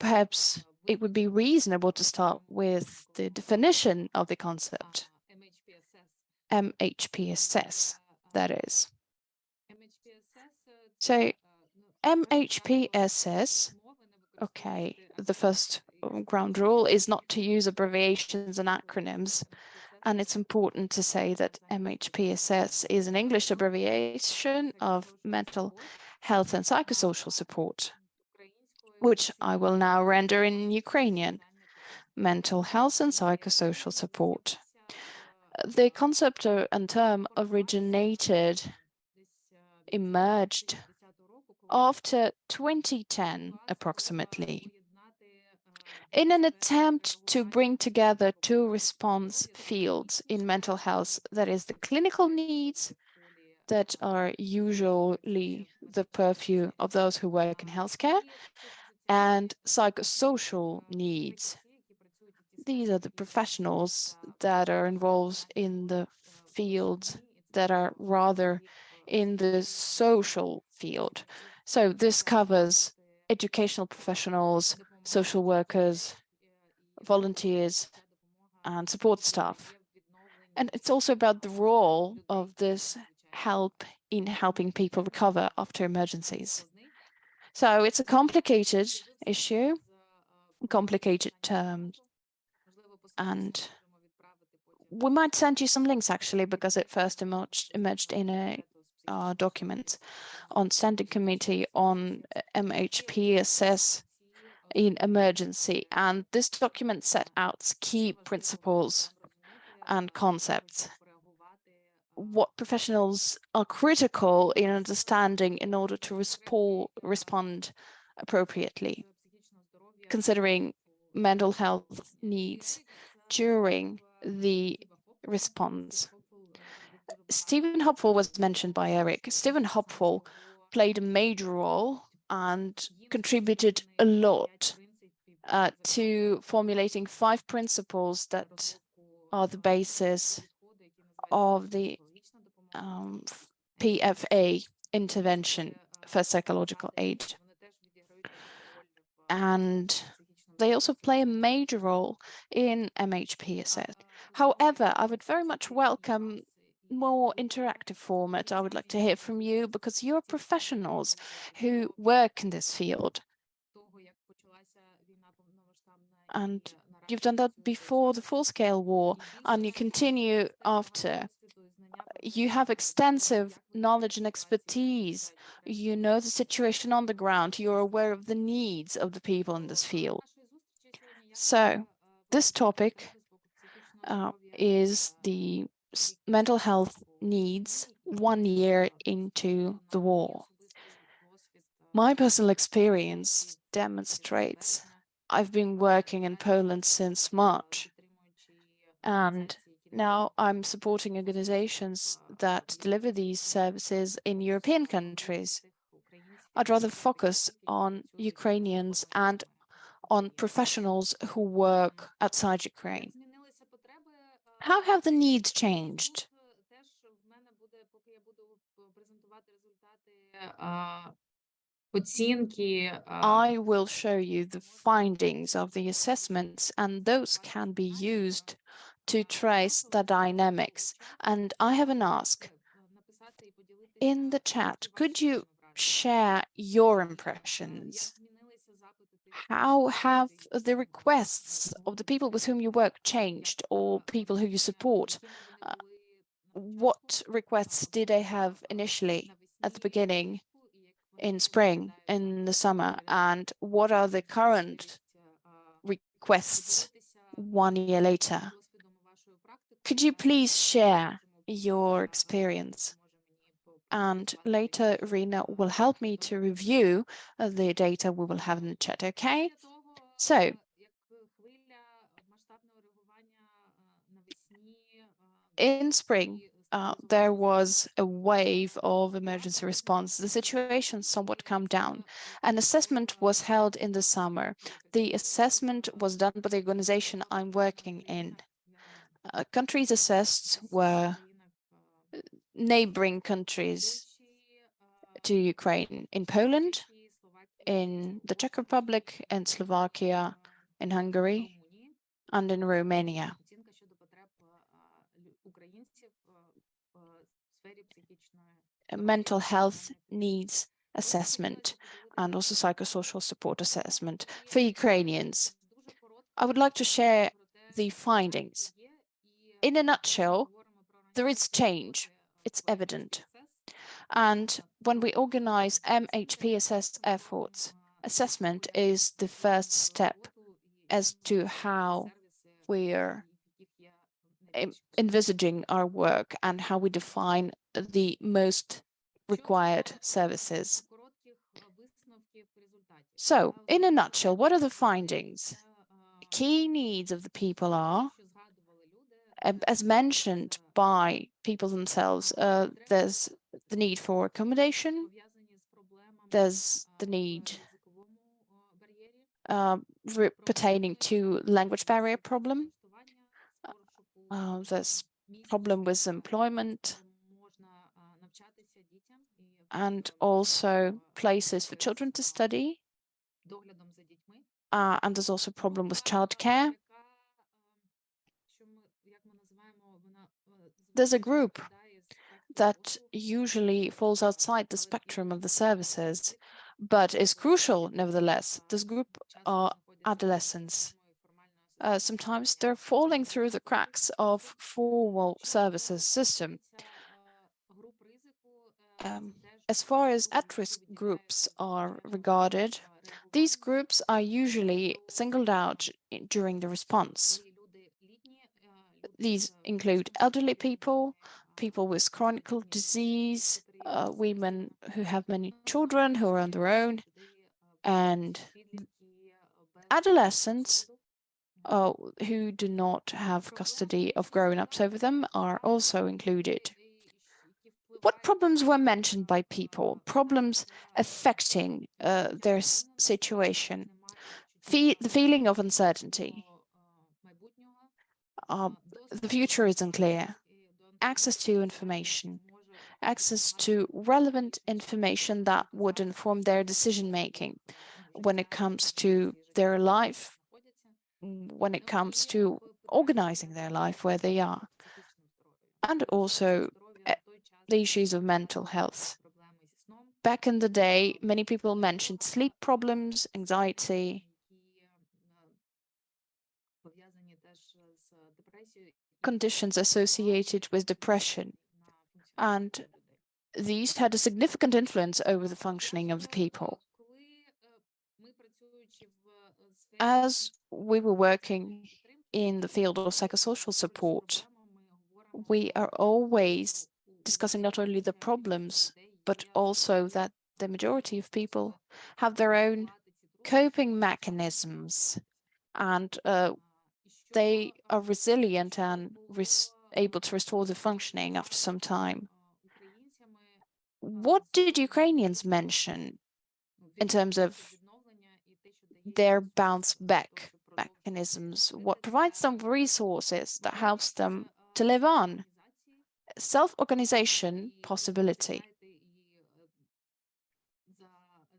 Perhaps it would be reasonable to start with the definition of the concept. MHPSS, that is. So MHPSS, okay, the first ground rule is not to use abbreviations and acronyms. And it's important to say that MHPSS is an English abbreviation of mental health and psychosocial support, which I will now render in Ukrainian. Mental health and psychosocial support. The concept and term emerged after 2010 approximately, in an attempt to bring together two response fields in mental health, that is the clinical needs that are usually the purview of those who work in healthcare, and psychosocial needs. These are the professionals that are involved in the fields that are rather in the social field. So this covers educational professionals, social workers, volunteers, and support staff. And it's also about the role of this help in helping people recover after emergencies. So it's a complicated issue, complicated term, and we might send you some links actually, because it first emerged in a document on Standing Committee on MHPSS in emergency, and this document set out key principles and concepts. What professionals are critical in understanding in order to respond appropriately, considering mental health needs during the response. Stephen Hopeful was mentioned by Eric. Stephen Hopeful played a major role and contributed a lot to formulating 5 principles that are the basis of the PFA intervention for psychological aid. And they also play a major role in MHPSS. However, I would very much welcome more interactive format. I would like to hear from you, because you're professionals who work in this field. And you've done that before the full-scale war, and you continue after. You have extensive knowledge and expertise. You know the situation on the ground. You're aware of the needs of the people in this field. So this topic is the mental health needs 1 year into the war. My personal experience demonstrates I've been working in Poland since March, and now I'm supporting organizations that deliver these services in European countries. I'd rather focus on Ukrainians and on professionals who work outside Ukraine. How have the needs changed? I will show you the findings of the assessments, and those can be used to trace the dynamics. And I have an ask. In the chat, could you share your impressions? How have the requests of the people with whom you work changed, or people who you support? What requests did they have initially at the beginning, in spring, in the summer, and what are the current requests 1 year later? Could you please share your experience? And later, Rina will help me to review the data we will have in the chat, okay? So, in spring, there was a wave of emergency response. The situation somewhat calmed down. An assessment was held in the summer. The assessment was done by the organization I'm working in. Countries assessed were neighboring countries to Ukraine. In Poland, in the Czech Republic, in Slovakia, in Hungary, and in Romania. Mental health needs assessment and also psychosocial support assessment for Ukrainians. I would like to share the findings. In a nutshell, there is change. It's evident. And when we organize MHPSS efforts, assessment is the first step as to how we're envisaging our work and how we define the most required services. So, in a nutshell, what are the findings? Key needs of the people are, as mentioned by people themselves, there's the need for accommodation, there's the need pertaining to language barrier problem, there's problem with employment, and also places for children to study, and there's also a problem with childcare. There's a group that usually falls outside the spectrum of the services, but is crucial nevertheless. This group are adolescents. Sometimes they're falling through the cracks of formal services system. As far as at-risk groups are regarded, these groups are usually singled out during the response. These include elderly people, people with chronic disease, women who have many children who are on their own, and adolescents who do not have custody of grown-ups over them are also included. What problems were mentioned by people? Problems affecting their situation. The feeling of uncertainty. The future is unclear. Access to information. Access to relevant information that would inform their decision-making when it comes to their life, when it comes to organizing their life where they are. And also the issues of mental health. Back in the day, many people mentioned sleep problems, anxiety, conditions associated with depression, and these had a significant influence over the functioning of the people. As we were working in the field of psychosocial support, we are always discussing not only the problems, but also that the majority of people have their own coping mechanisms, and they are resilient and able to restore the functioning after some time. What did Ukrainians mention in terms of their bounce back mechanisms? What provides them resources that helps them to live on? Self-organization possibility.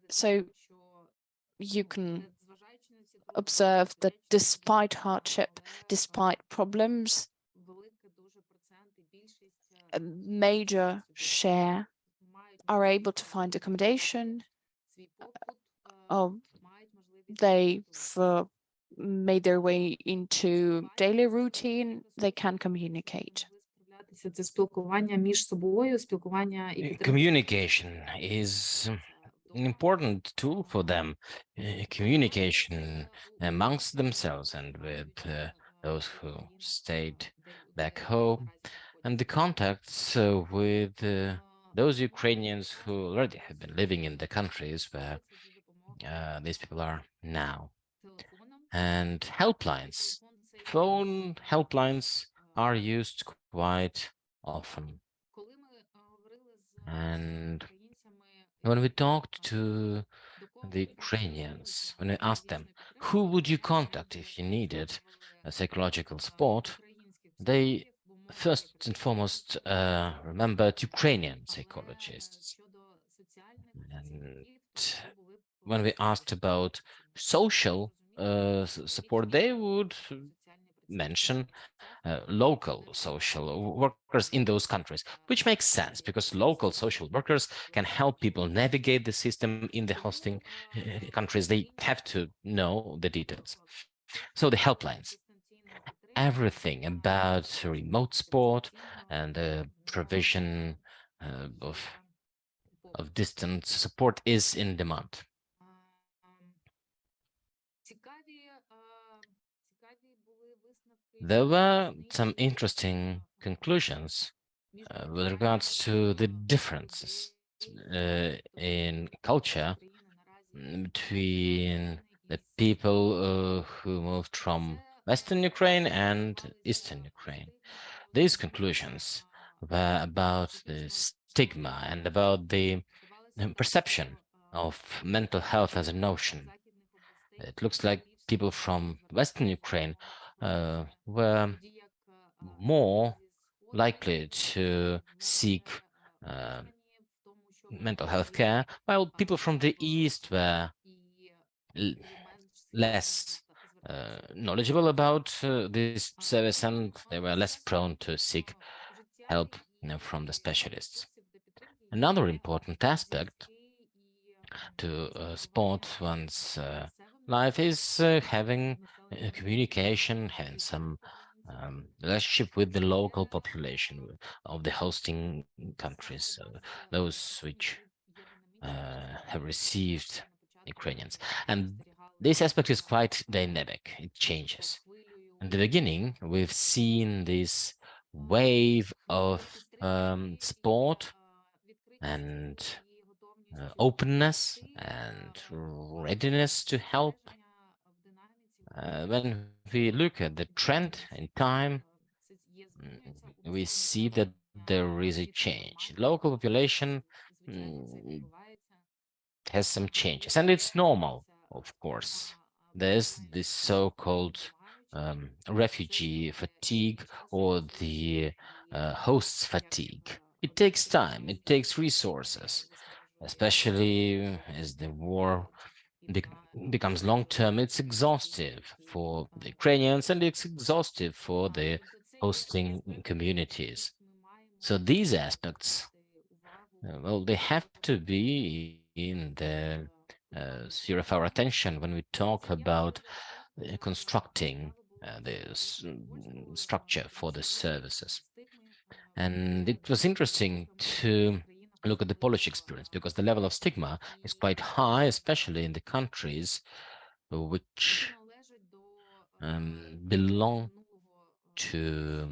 So you can observe that despite hardship, despite problems, a major share are able to find accommodation. They've made their way into daily routine. They can communicate. Communication is an important tool for them. Communication amongst themselves and with those who stayed back home, and the contacts with those Ukrainians who already have been living in the countries where these people are now. And helplines, phone helplines are used quite often. And when we talked to the Ukrainians, when we asked them, who would you contact if you needed psychological support, they first and foremost remembered Ukrainian psychologists. And when we asked about social support, they would mention local social workers in those countries, which makes sense because local social workers can help people navigate the system in the hosting countries. They have to know the details. So the helplines, everything about remote support and the provision of distance support is in demand. There were some interesting conclusions with regards to the differences in culture between the people who moved from Western Ukraine and Eastern Ukraine. These conclusions were about the stigma and about the perception of mental health as a notion. It looks like people from Western Ukraine were more likely to seek uh, mental health care, while people from the East were l- less knowledgeable about this service, and they were less prone to seek help, from the specialists. Another important aspect to support one's life is having communication, having some relationship with the local population of the hosting countries, those which have received Ukrainians. And this aspect is quite dynamic, it changes. In the beginning, we've seen this wave of support and openness and readiness to help. When we look at the trend in time, we see that there is a change. Local population mm, has some changes, and it's normal, of course. There's this so-called refugee fatigue or the host's fatigue. It takes time, it takes resources, especially as the war becomes long term. It's exhaustive for the Ukrainians and it's exhaustive for the hosting communities. So these aspects, well, they have to be in the sphere of our attention when we talk about constructing the structure for the services. And it was interesting to look at the Polish experience because the level of stigma is quite high, especially in the countries which belong to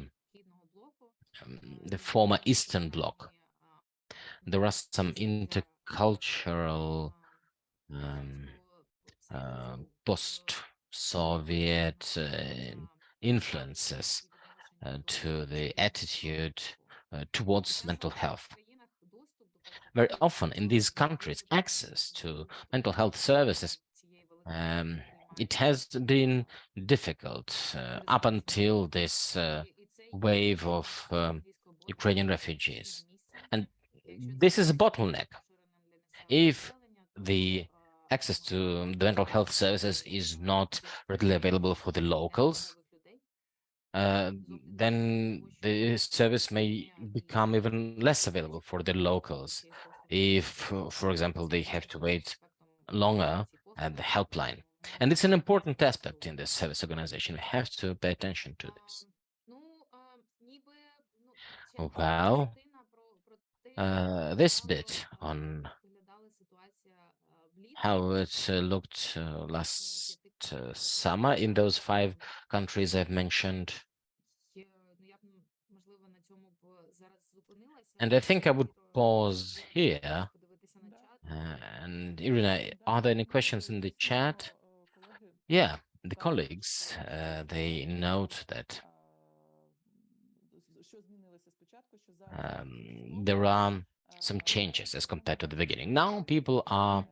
the former Eastern Bloc. There are some intercultural um, post-Soviet influences to the attitude towards mental health. Very often in these countries, access to mental health services, um, it has been difficult up until this wave of Ukrainian refugees. And this is a bottleneck. If the access to the mental health services is not readily available for the locals, then the service may become even less available for the locals. If, for example, they have to wait longer at the helpline. And it's an important aspect in this service organization. We have to pay attention to this. Well, this bit on how it looked last summer in those 5 countries I've mentioned. And I think I would pause here. And Irina, are there any questions in the chat? Yeah, the colleagues, they note that there are some changes as compared to the beginning. Now people are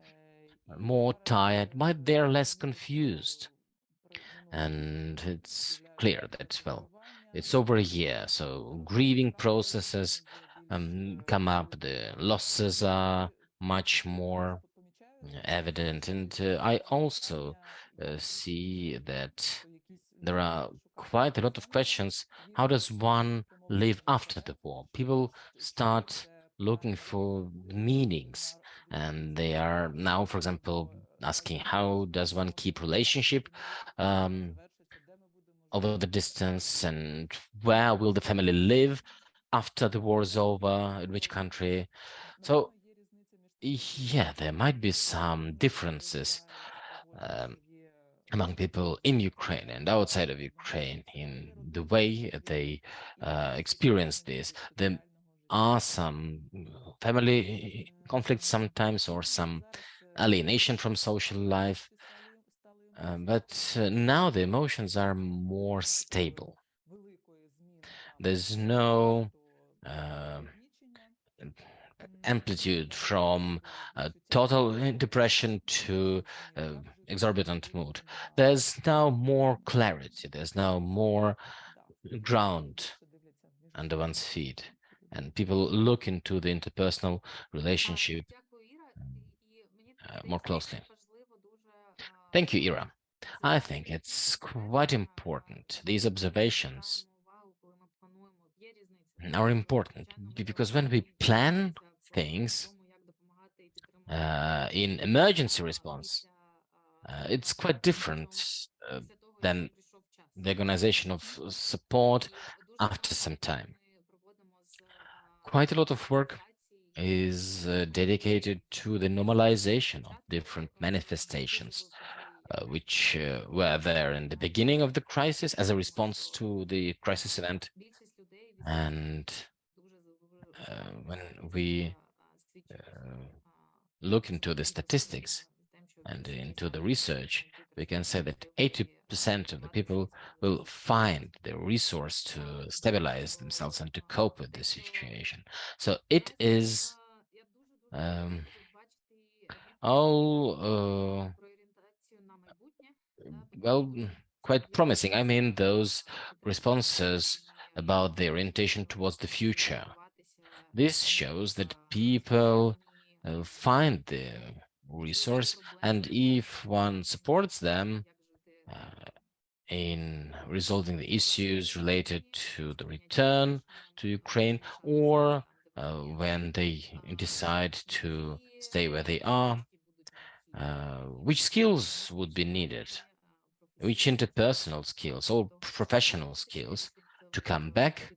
more tired, but they're less confused. And it's clear that, well, it's over a year, so grieving processes come up, the losses are much more evident. And I also see that there are quite a lot of questions. How does one live after the war? People start looking for meanings, and they are now, for example, asking how does one keep relationship um, over the distance, and where will the family live after the war is over, in which country. So yeah, there might be some differences um, among people in Ukraine and outside of Ukraine in the way they experience this. There are some family conflicts sometimes, or some alienation from social life, but now the emotions are more stable. There's no uh, amplitude from total depression to exorbitant mood. There's now more clarity, there's now more ground under one's feet, and people look into the interpersonal relationship more closely. Thank you, Ira. I think it's quite important. These observations are important because when we plan things in emergency response, it's quite different uh, than the organization of support after some time. Quite a lot of work is dedicated to the normalization of different manifestations, which were there in the beginning of the crisis as a response to the crisis event. And when we look into the statistics and into the research, we can say that 80% of the people will find the resource to stabilize themselves and to cope with the situation. So it is um, all well, quite promising. I mean, those responses about the orientation towards the future. This shows that people find the resource, and if one supports them in resolving the issues related to the return to Ukraine, or when they decide to stay where they are, which skills would be needed, which interpersonal skills or professional skills to come back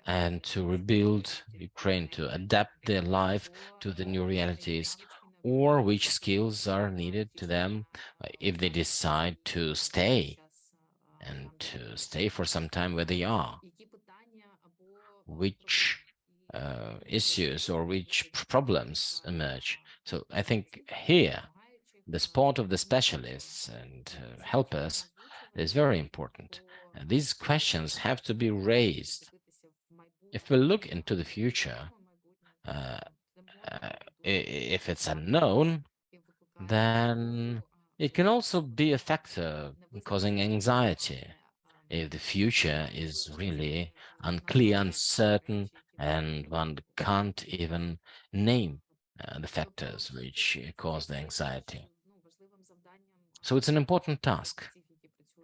and to rebuild Ukraine, to adapt their life to the new realities, or which skills are needed to them if they decide to stay and to stay for some time where they are, which issues or which problems emerge. So I think here the support of the specialists and helpers is very important. And these questions have to be raised. If we look into the future, uh, if it's unknown, then it can also be a factor causing anxiety. If the future is really unclear, uncertain, and one can't even name the factors which cause the anxiety. So it's an important task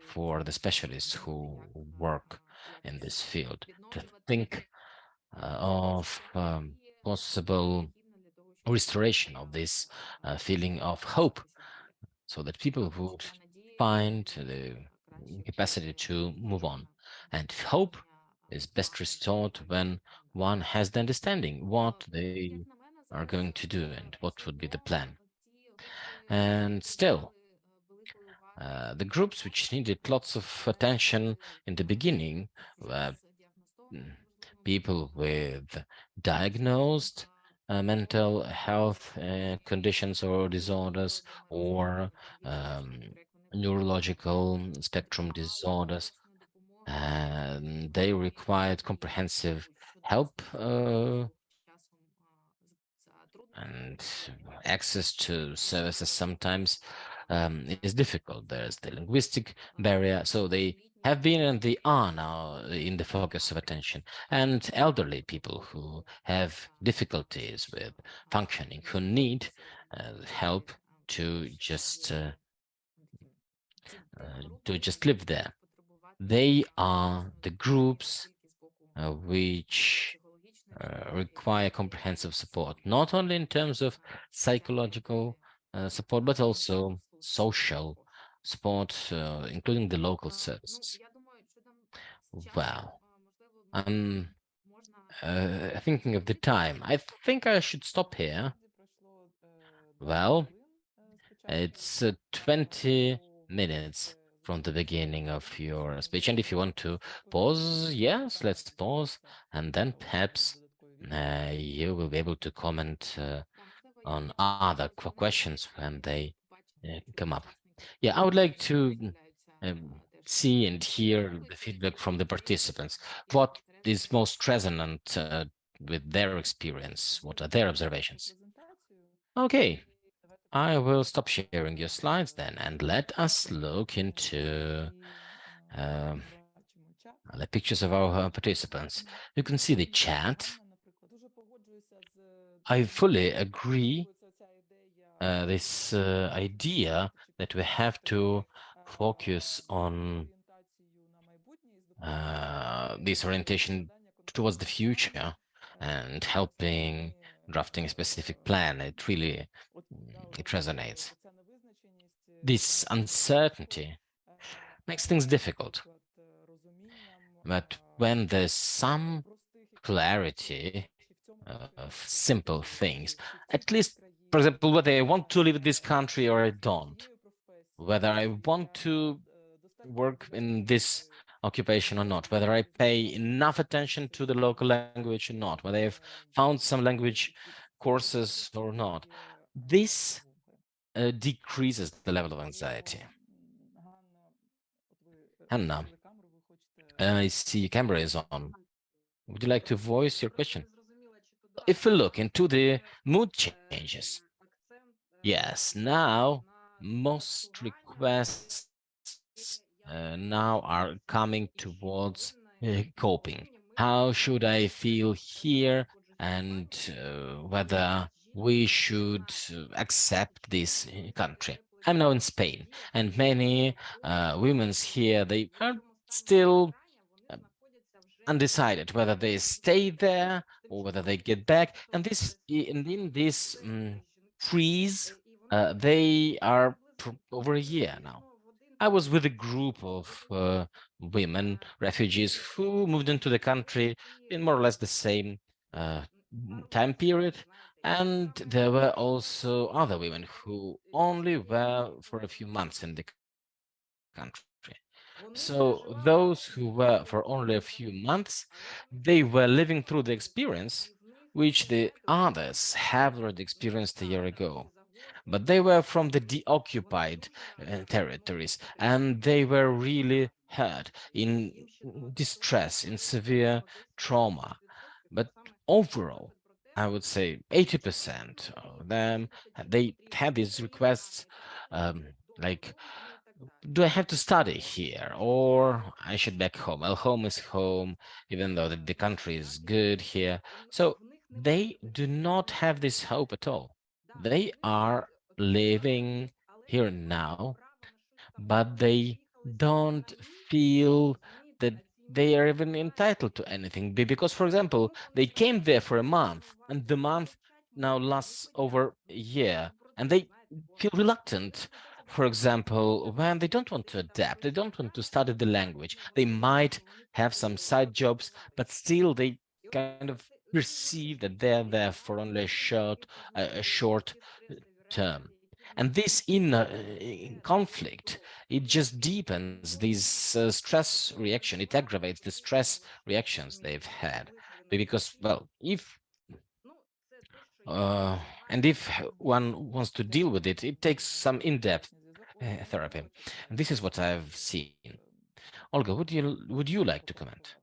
for the specialists who work in this field to think of possible restoration of this feeling of hope, so that people would find the capacity to move on. And hope is best restored when one has the understanding what they are going to do and what would be the plan. And still, the groups which needed lots of attention in the beginning were mm, people with diagnosed mental health conditions or disorders, or um, neurological spectrum disorders, and they required comprehensive help and access to services sometimes is difficult. There's the linguistic barrier, so they have been and they are now in the focus of attention. And elderly people who have difficulties with functioning, who need help to just live there. They are the groups which require comprehensive support, not only in terms of psychological support, but also social support, including the local services. Wow, I'm thinking of the time. I think I should stop here. Well, it's 20 minutes from the beginning of your speech. And if you want to pause, yes, let's pause. And then perhaps you will be able to comment on other questions when they come up. Yeah, I would like to see and hear the feedback from the participants. What is most resonant with their experience? What are their observations? Okay, I will stop sharing your slides then, and let us look into um, the pictures of our participants. You can see the chat. I fully agree this idea that we have to focus on this orientation towards the future and helping drafting a specific plan. It really it resonates. This uncertainty makes things difficult. But when there's some clarity of simple things, at least, for example, whether I want to live in this country or I don't, whether I want to work in this occupation or not, whether I pay enough attention to the local language or not, whether I've found some language courses or not, this decreases the level of anxiety. Hanna, I see camera is on. Would you like to voice your question? If we look into the mood changes, yes, now most requests now are coming towards coping. How should I feel here, and whether we should accept this country? I'm now in Spain, and many women here, they are still undecided whether they stay there or whether they get back. And this in this freeze, they are over a year now. I was with a group of women refugees who moved into the country in more or less the same time period, and there were also other women who only were for a few months in the country. So those who were for only a few months, they were living through the experience which the others have already experienced a year ago. But they were from the deoccupied territories, and they were really hurt, in distress, in severe trauma. But overall, I would say 80% of them, they had these requests, like, do I have to study here or I should back home? Well, home is home, even though the country is good here. So they do not have this hope at all. They are living here now, but they don't feel that they are even entitled to anything. Because, for example, they came there for a month, and the month now lasts over a year, and they feel reluctant. For example, when they don't want to adapt, they don't want to study the language, they might have some side jobs, but still they kind of perceive that they're there for only a short term. And this inner conflict, it just deepens these stress reaction. It aggravates the stress reactions they've had. Because, well, if uh, and if one wants to deal with it, it takes some in-depth therapy. And this is what I've seen. Olga, would you like to comment?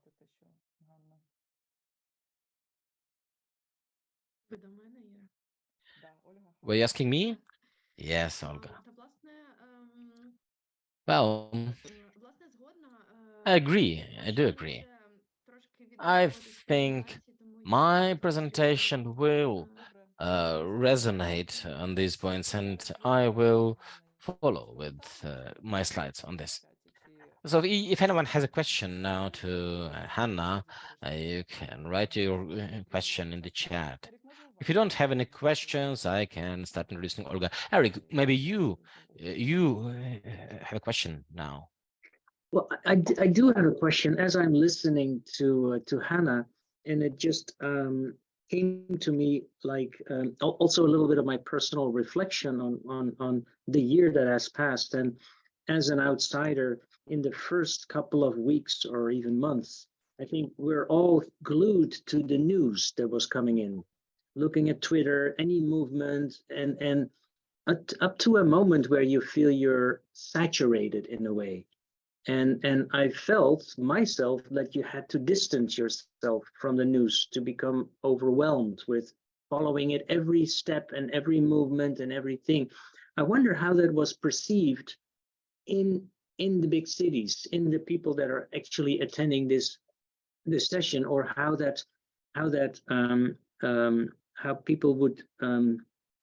Were you asking me? Yes, Olga. Well, I agree. I do agree. I think my presentation will resonate on these points, and I will follow with my slides on this. So if anyone has a question now to Hannah, you can write your question in the chat. If you don't have any questions, I can start introducing Olga. Eric, maybe you have a question now. Well, I do have a question as I'm listening to Hannah, and it just came to me like also a little bit of my personal reflection on the year that has passed. And as an outsider, in the first couple of weeks or even months, I think we're all glued to the news that was coming in, looking at Twitter, any movement, and up to a moment where you feel you're saturated in a way. And I felt myself that you had to distance yourself from the news to become overwhelmed with following it every step and every movement and everything. I wonder how that was perceived in the big cities, in the people that are actually attending this session, or how people would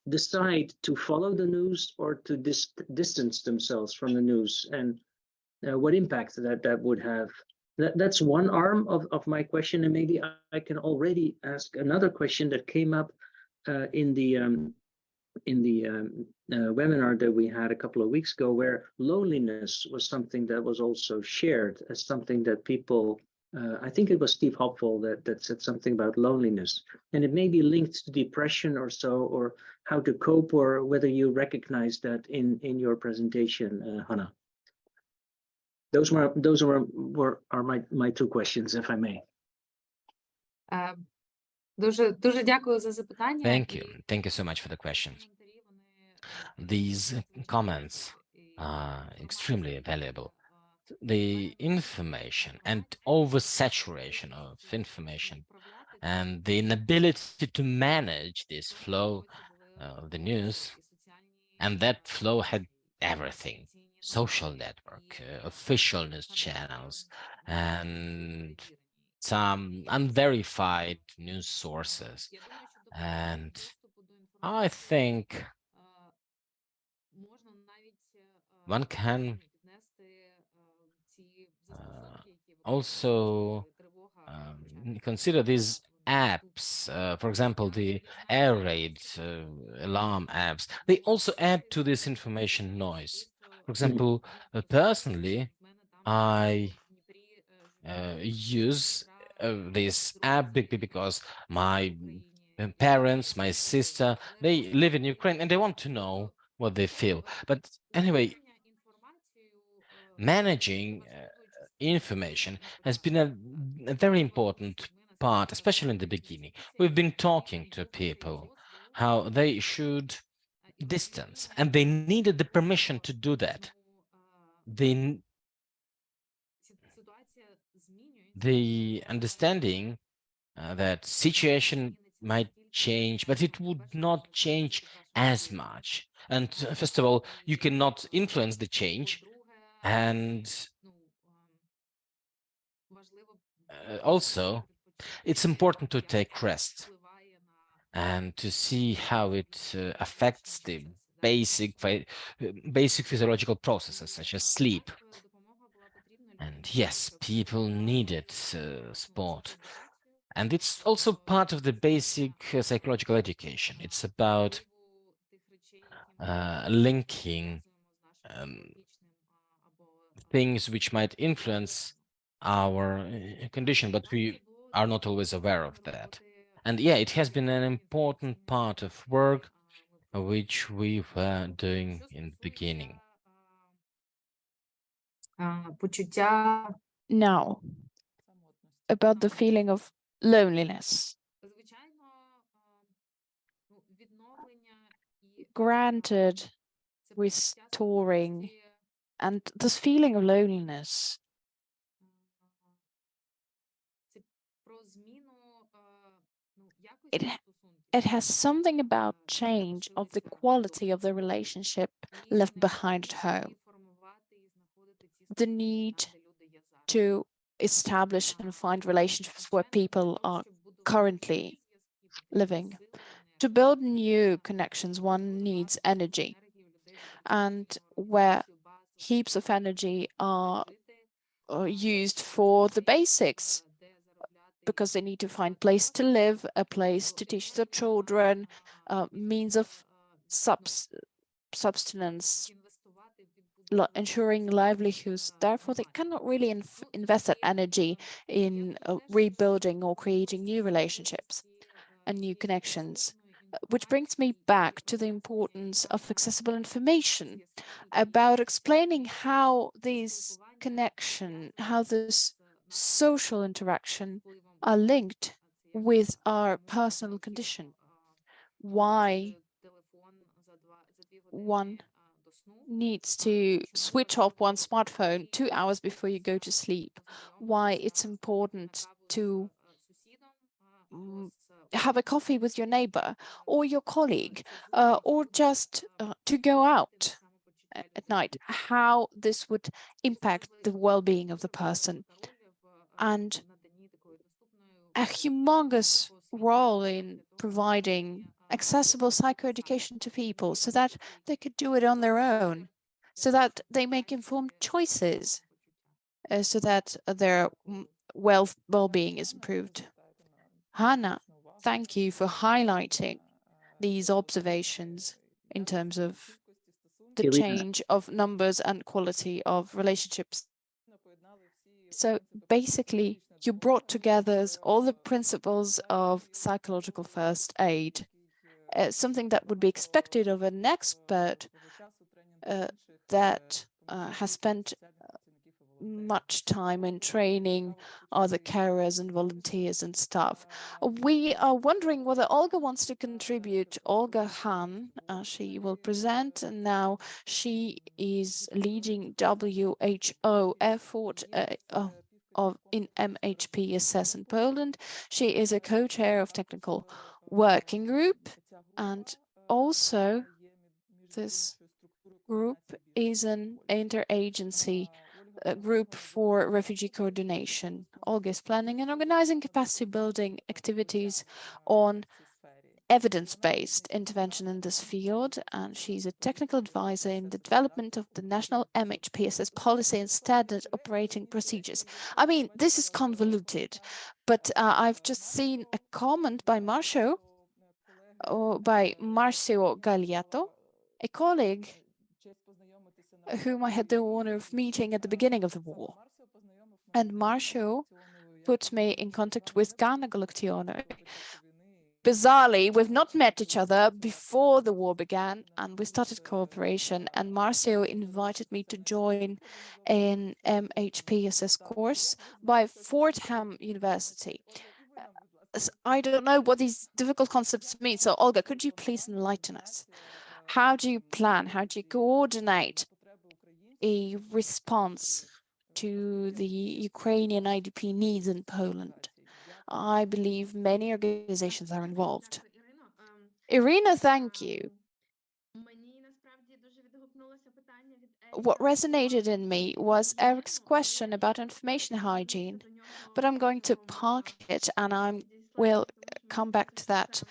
decide to follow the news or to distance themselves from the news, and what impact that would have. That's one arm of my question, and maybe I can already ask another question that came up in the webinar that we had a couple of weeks ago, where loneliness was something that was also shared as something that people, I think it was Steve Hopful that said something about loneliness, and it may be linked to depression or so, or how to cope, or whether you recognize that in your presentation, Hannah. Those are my two questions, if I may. Дуже дякую за запитання. Thank you so much for the questions. These comments are extremely valuable. The information and oversaturation of information and the inability to manage this flow of the news, and that flow had everything: social network, official news channels, and some unverified news sources. And I think one can also consider these apps, for example, the air raid alarm apps. They also add to this information noise. For example, personally, I use this app because my parents, my sister, they live in Ukraine and they want to know what they feel. But anyway, managing information has been a very important part, especially in the beginning. We've been talking to people how they should distance, and they needed the permission to do that. The understanding that situation might change, but it would not change as much. And first of all, you cannot influence the change, and also it's important to take rest and to see how it affects the basic physiological processes such as sleep. And yes, people needed sport. And it's also part of the basic psychological education. It's about linking things which might influence our condition, but we are not always aware of that. And yeah, it has been an important part of work which we were doing in the beginning. Now, about the feeling of loneliness. Granted, restoring and this feeling of loneliness it has something about change of the quality of the relationship left behind at home. The need to establish and find relationships where people are currently living. To build new connections, one needs energy. And where heaps of energy are used for the basics, because they need to find a place to live, a place to teach their children, means of subsistence, ensuring livelihoods. Therefore, they cannot really invest that energy in rebuilding or creating new relationships and new connections. Which brings me back to the importance of accessible information about explaining how these connection, how this social interaction are linked with our personal condition. Why one needs to switch off one smartphone 2 hours before you go to sleep. Why it's important to have a coffee with your neighbor or your colleague, or just to go out at night, how this would impact the well-being of the person. And a humongous role in providing accessible psychoeducation to people so that they could do it on their own, so that they make informed choices, so that their well-being is improved. Hannah, thank you for highlighting these observations in terms of the change of numbers and quality of relationships. So basically, you brought together all the principles of psychological first aid, something that would be expected of an expert that has spent much time in training other carers and volunteers and stuff. We are wondering whether Olga wants to contribute. Olga Han, she will present, and now she is leading WHO effort in MHPSS in Poland. She is a co-chair of technical working group, and also this group is an interagency group for refugee coordination. Olga is planning and organizing capacity building activities on evidence-based intervention in this field, and she's a technical advisor in the development of the national MHPSS policy and standard operating procedures. I mean, this is convoluted, but I've just seen a comment by Marcio Gagliato, a colleague whom I had the honor of meeting at the beginning of the war. And Marcio put me in contact with Ganna Goloktionova. Bizarrely, we've not met each other before the war began, and we started cooperation, and Marcio invited me to join an MHPSS course by Fordham University. I don't know what these difficult concepts mean, so Olga, could you please enlighten us? How do you plan, how do you coordinate a response to the Ukrainian IDP needs in Poland? I believe many organizations are involved. Irina, thank you. What resonated in me was Eric's question about information hygiene, but I'm going to park it and I will come back to that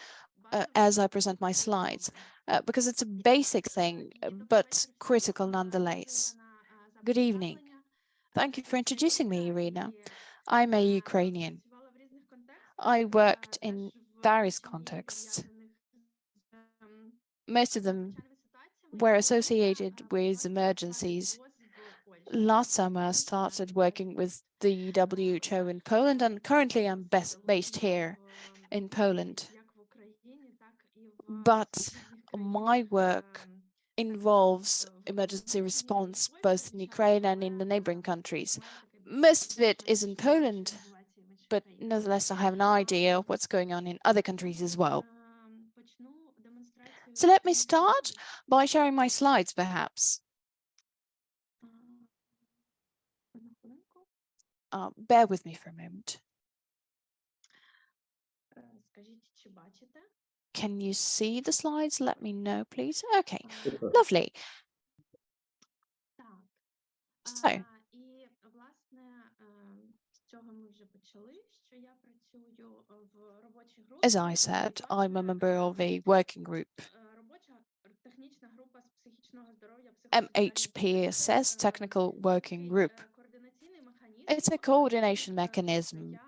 as I present my slides, because it's a basic thing, but critical nonetheless. Good evening. Thank you for introducing me, Irina. I'm a Ukrainian. I worked in various contexts. Most of them were associated with emergencies. Last summer, I started working with the WHO in Poland, and currently I'm based here in Poland. But my work involves emergency response both in Ukraine and in the neighboring countries. Most of it is in Poland, but nonetheless, I have an idea of what's going on in other countries as well. So let me start by sharing my slides, perhaps. Bear with me for a moment. Can you see the slides? Let me know, please. Okay, lovely. So, As I said, I'm a member of a working group, MHPSS, Technical Working Group. It's a coordination mechanism.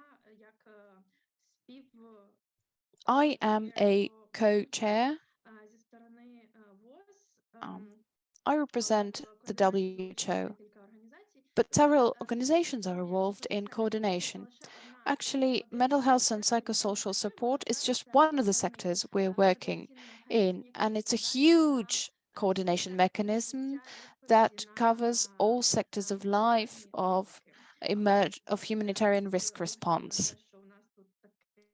I am a co-chair. I represent the WHO, but several organizations are involved in coordination. Actually, mental health and psychosocial support is just one of the sectors we're working in, and it's a huge coordination mechanism that covers all sectors of life of humanitarian risk response.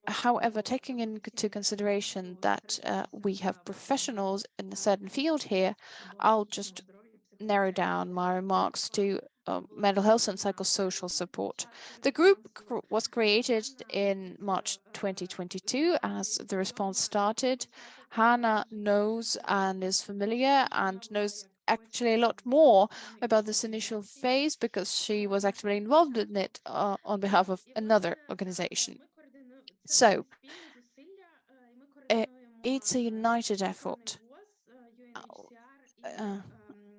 However, taking into consideration that we have professionals in a certain field here, I'll just narrow down my remarks to mental health and psychosocial support. The group was created in March 2022 as the response started. Hannah knows and is familiar and knows actually a lot more about this initial phase because she was actively involved in it on behalf of another organization. So it's a united effort.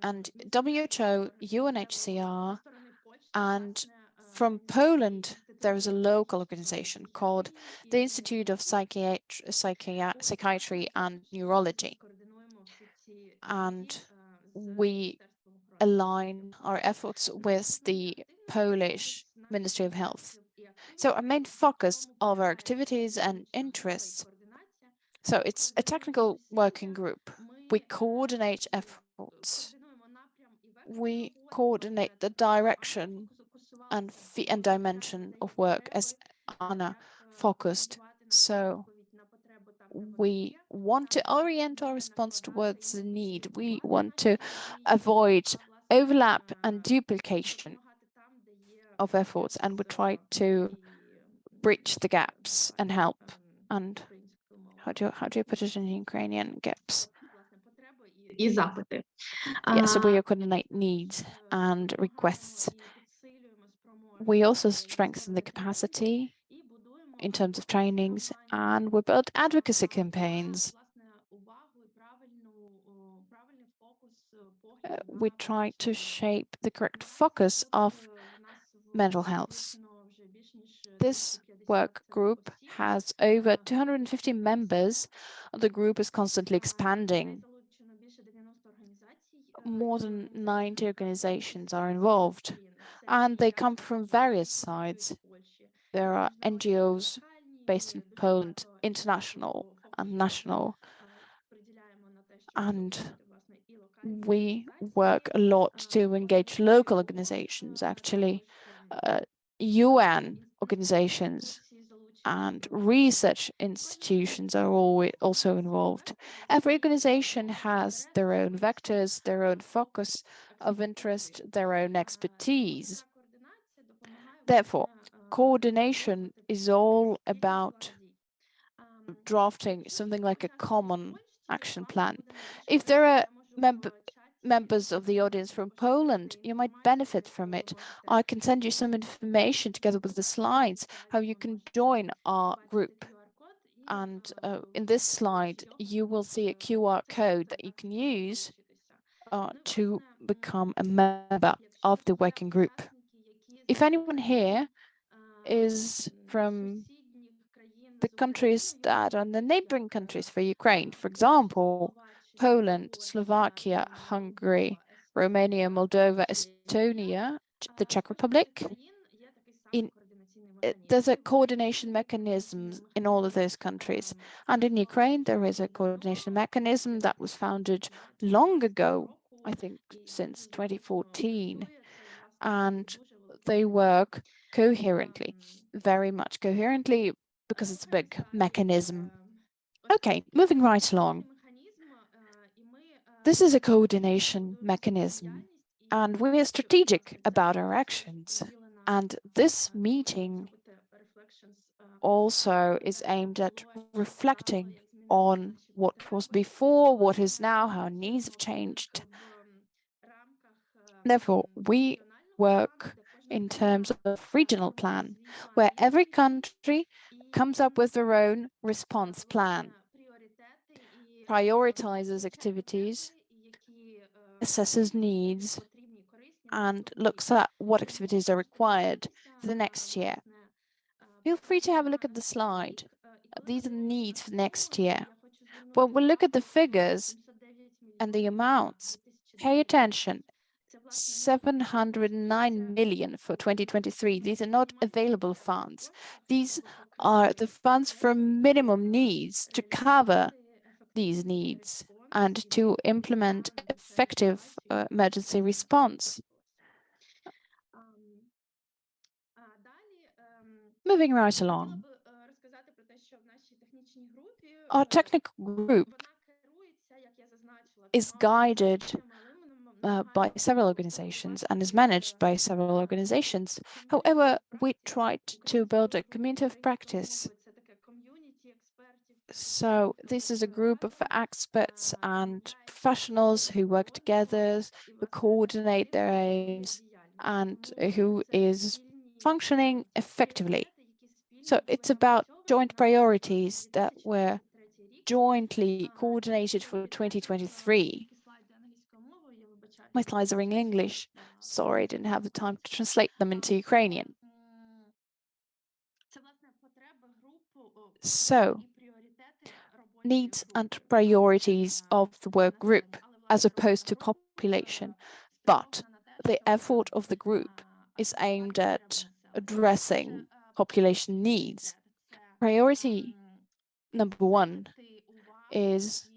And WHO, UNHCR, and from Poland, there is a local organization called the Institute of Psychiatry and Neurology. And we align our efforts with the Polish Ministry of Health. So our main focus of our activities and interests, so it's a technical working group. We coordinate efforts. We coordinate the direction and dimension of work, as Anna focused. So we want to orient our response towards the need. We want to avoid overlap and duplication of efforts, and we try to bridge the gaps and help. And how do you put it in Ukrainian? Gaps. Yeah, so we coordinate needs and requests. We also strengthen the capacity in terms of trainings, and we build advocacy campaigns. We try to shape the correct focus of mental health. This work group has over 250 members. The group is constantly expanding. More than 90 organizations are involved, and they come from various sides. There are NGOs based in Poland, international and national, and we work a lot to engage local organizations, actually UN organizations and research institutions are also involved. Every organization has their own vectors, their own focus of interest, their own expertise. Therefore, coordination is all about drafting something like a common action plan. If there are members of the audience from Poland, you might benefit from it. I can send you some information together with the slides, how you can join our group. And in this slide, you will see a QR code that you can use to become a member of the working group. If anyone here is from the countries that are the neighboring countries for Ukraine, for example, Poland, Slovakia, Hungary, Romania, Moldova, Estonia, the Czech Republic. There's a coordination mechanism in all of those countries. And in Ukraine, there is a coordination mechanism that was founded long ago, I think since 2014. And they work coherently, very much coherently, because it's a big mechanism. Okay, moving right along. This is a coordination mechanism, and we are strategic about our actions. And this meeting also is aimed at reflecting on what was before, what is now, how needs have changed. Therefore, we work in terms of regional plan, where every country comes up with their own response plan, prioritizes activities, assesses needs, and looks at what activities are required for the next year. Feel free to have a look at the slide. These are the needs for next year. When we look at the figures and the amounts, pay attention. 709 million for 2023. These are not available funds. These are the funds for minimum needs to cover these needs and to implement effective emergency response. Moving right along. Our technical group is guided by several organizations and is managed by several organizations. However, we tried to build a community of practice. So this is a group of experts and professionals who work together, who coordinate their aims, and who is functioning effectively. So it's about joint priorities that were jointly coordinated for 2023. My slides are in English. Sorry, I didn't have the time to translate them into Ukrainian. So, needs and priorities of the work group as opposed to population, but the effort of the group is aimed at addressing population needs. Priority number one is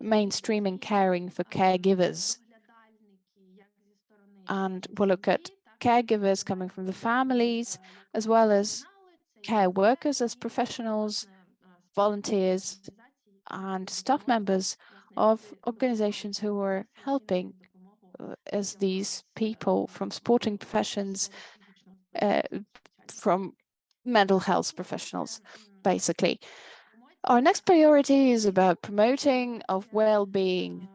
mainstreaming caring for caregivers. And we'll look at caregivers coming from the families, as well as care workers as professionals, volunteers, and staff members of organizations who are helping as these people from sporting professions, from mental health professionals, basically. Our next priority is about promoting of well-being,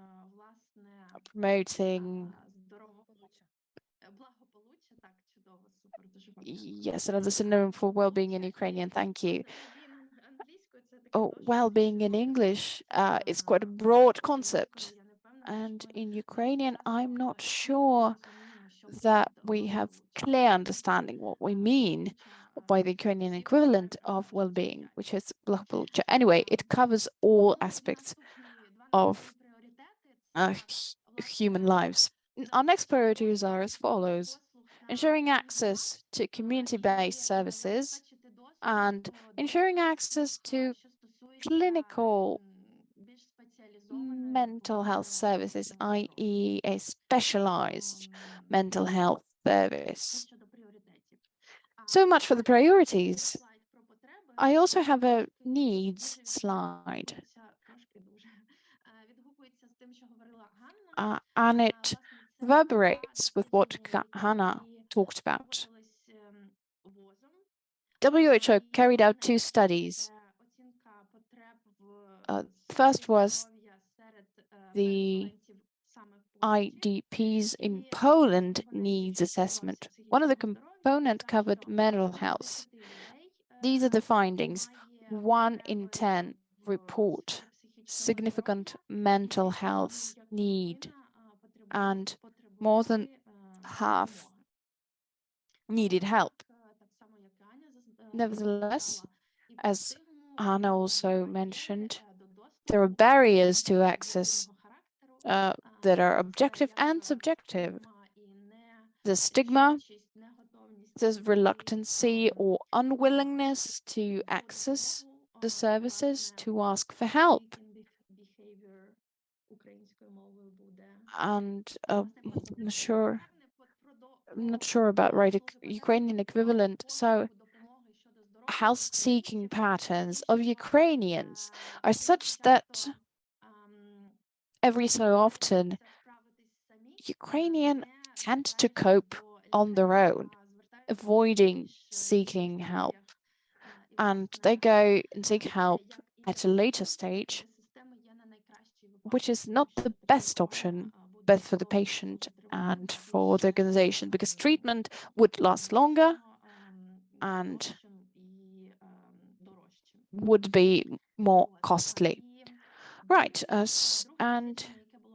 promoting, yes, another synonym for well-being in Ukrainian, thank you. Oh, well-being in English is quite a broad concept. And in Ukrainian, I'm not sure that we have clear understanding what we mean by the Ukrainian equivalent of well-being, which is благополучие. Anyway, it covers all aspects of human lives. Our next priorities are as follows: ensuring access to community-based services and ensuring access to clinical mental health services, i.e. a specialized mental health service. So much for the priorities. I also have a needs slide. And it reverberates with what Ganna talked about. WHO carried out 2 studies. First was the IDPs in Poland needs assessment. One of the components covered mental health. These are the findings. 1 in 10 report significant mental health need, and more than half needed help. Nevertheless, as Anna also mentioned, there are barriers to access that are objective and subjective. The stigma, there's reluctancy or unwillingness to access the services, to ask for help. And I'm not sure about Ukrainian equivalent. So health-seeking patterns of Ukrainians are such that every so often Ukrainians tend to cope on their own, avoiding seeking help. And they go and seek help at a later stage which is not the best option, both for the patient and for the organization, because treatment would last longer and would be more costly. Right, and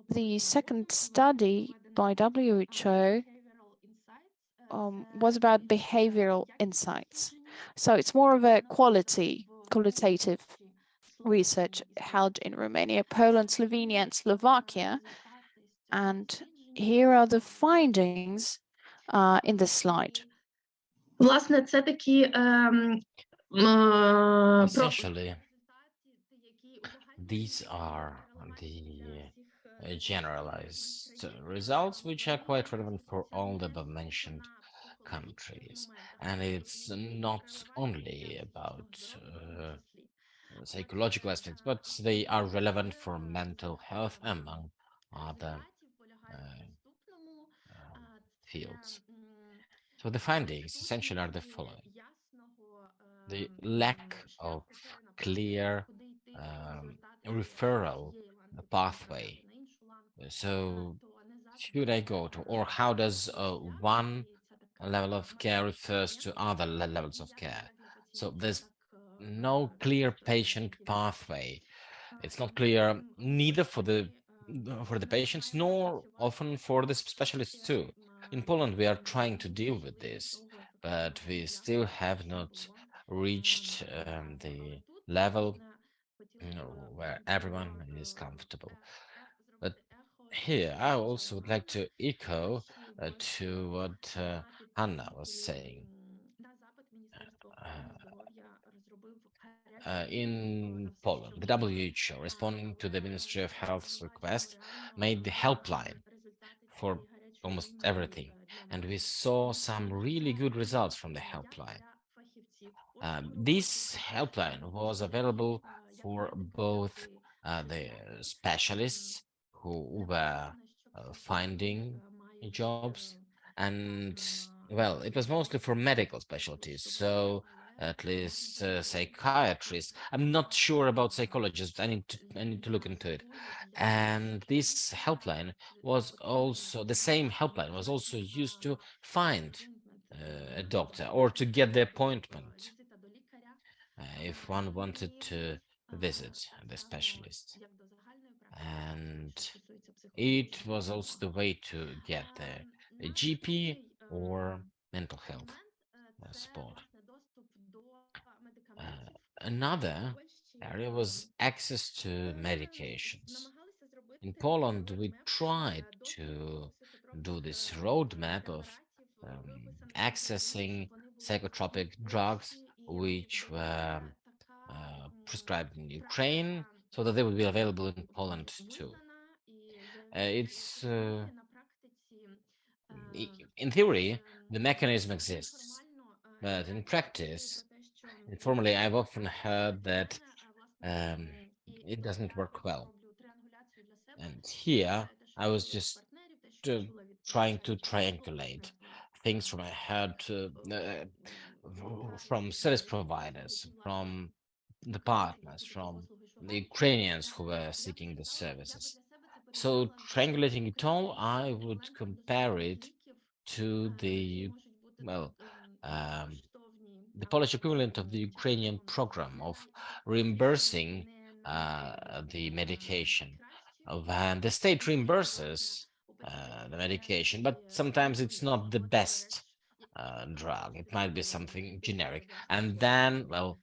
the second study by WHO was about behavioral insights. So it's more of a qualitative research held in Romania, Poland, Slovenia, and Slovakia. And here are the findings in the slide. Власне, це такі Essentially, these are the generalized results, which are quite relevant for all the above-mentioned countries. And it's not only about psychological aspects, but they are relevant for mental health, among other fields. So the findings essentially are the following. The lack of clear referral pathway. So should I go to, or how does one level of care refers to other levels of care? So there's no clear patient pathway. It's not clear neither for the patients nor often for the specialists too. In Poland, we are trying to deal with this, but we still have not reached the level where everyone is comfortable. But here, I also would like to echo to what Anna was saying. In Poland, the WHO, responding to the Ministry of Health's request, made the helpline for almost everything. And we saw some really good results from the helpline. This helpline was available for both the specialists who were finding jobs, and well, it was mostly for medical specialties. So at least psychiatrists. I'm not sure about psychologists. I need to look into it. And this helpline was also the same helpline was also used to find a doctor or to get the appointment if one wanted to visit the specialist. And it was also the way to get a GP or mental health support. Another area was access to medications. In Poland, we tried to do this roadmap of accessing psychotropic drugs which were prescribed in Ukraine so that they would be available in Poland too. It's in theory, the mechanism exists, but in practice, informally, I've often heard that it doesn't work well. And here, I was just trying to triangulate things from I heard from service providers, from the partners, from the Ukrainians who were seeking the services. So triangulating it all, I would compare it to the well, the Polish equivalent of the Ukrainian program of reimbursing the medication. And the state reimburses the medication, but sometimes it's not the best drug. It might be something generic. And then, well,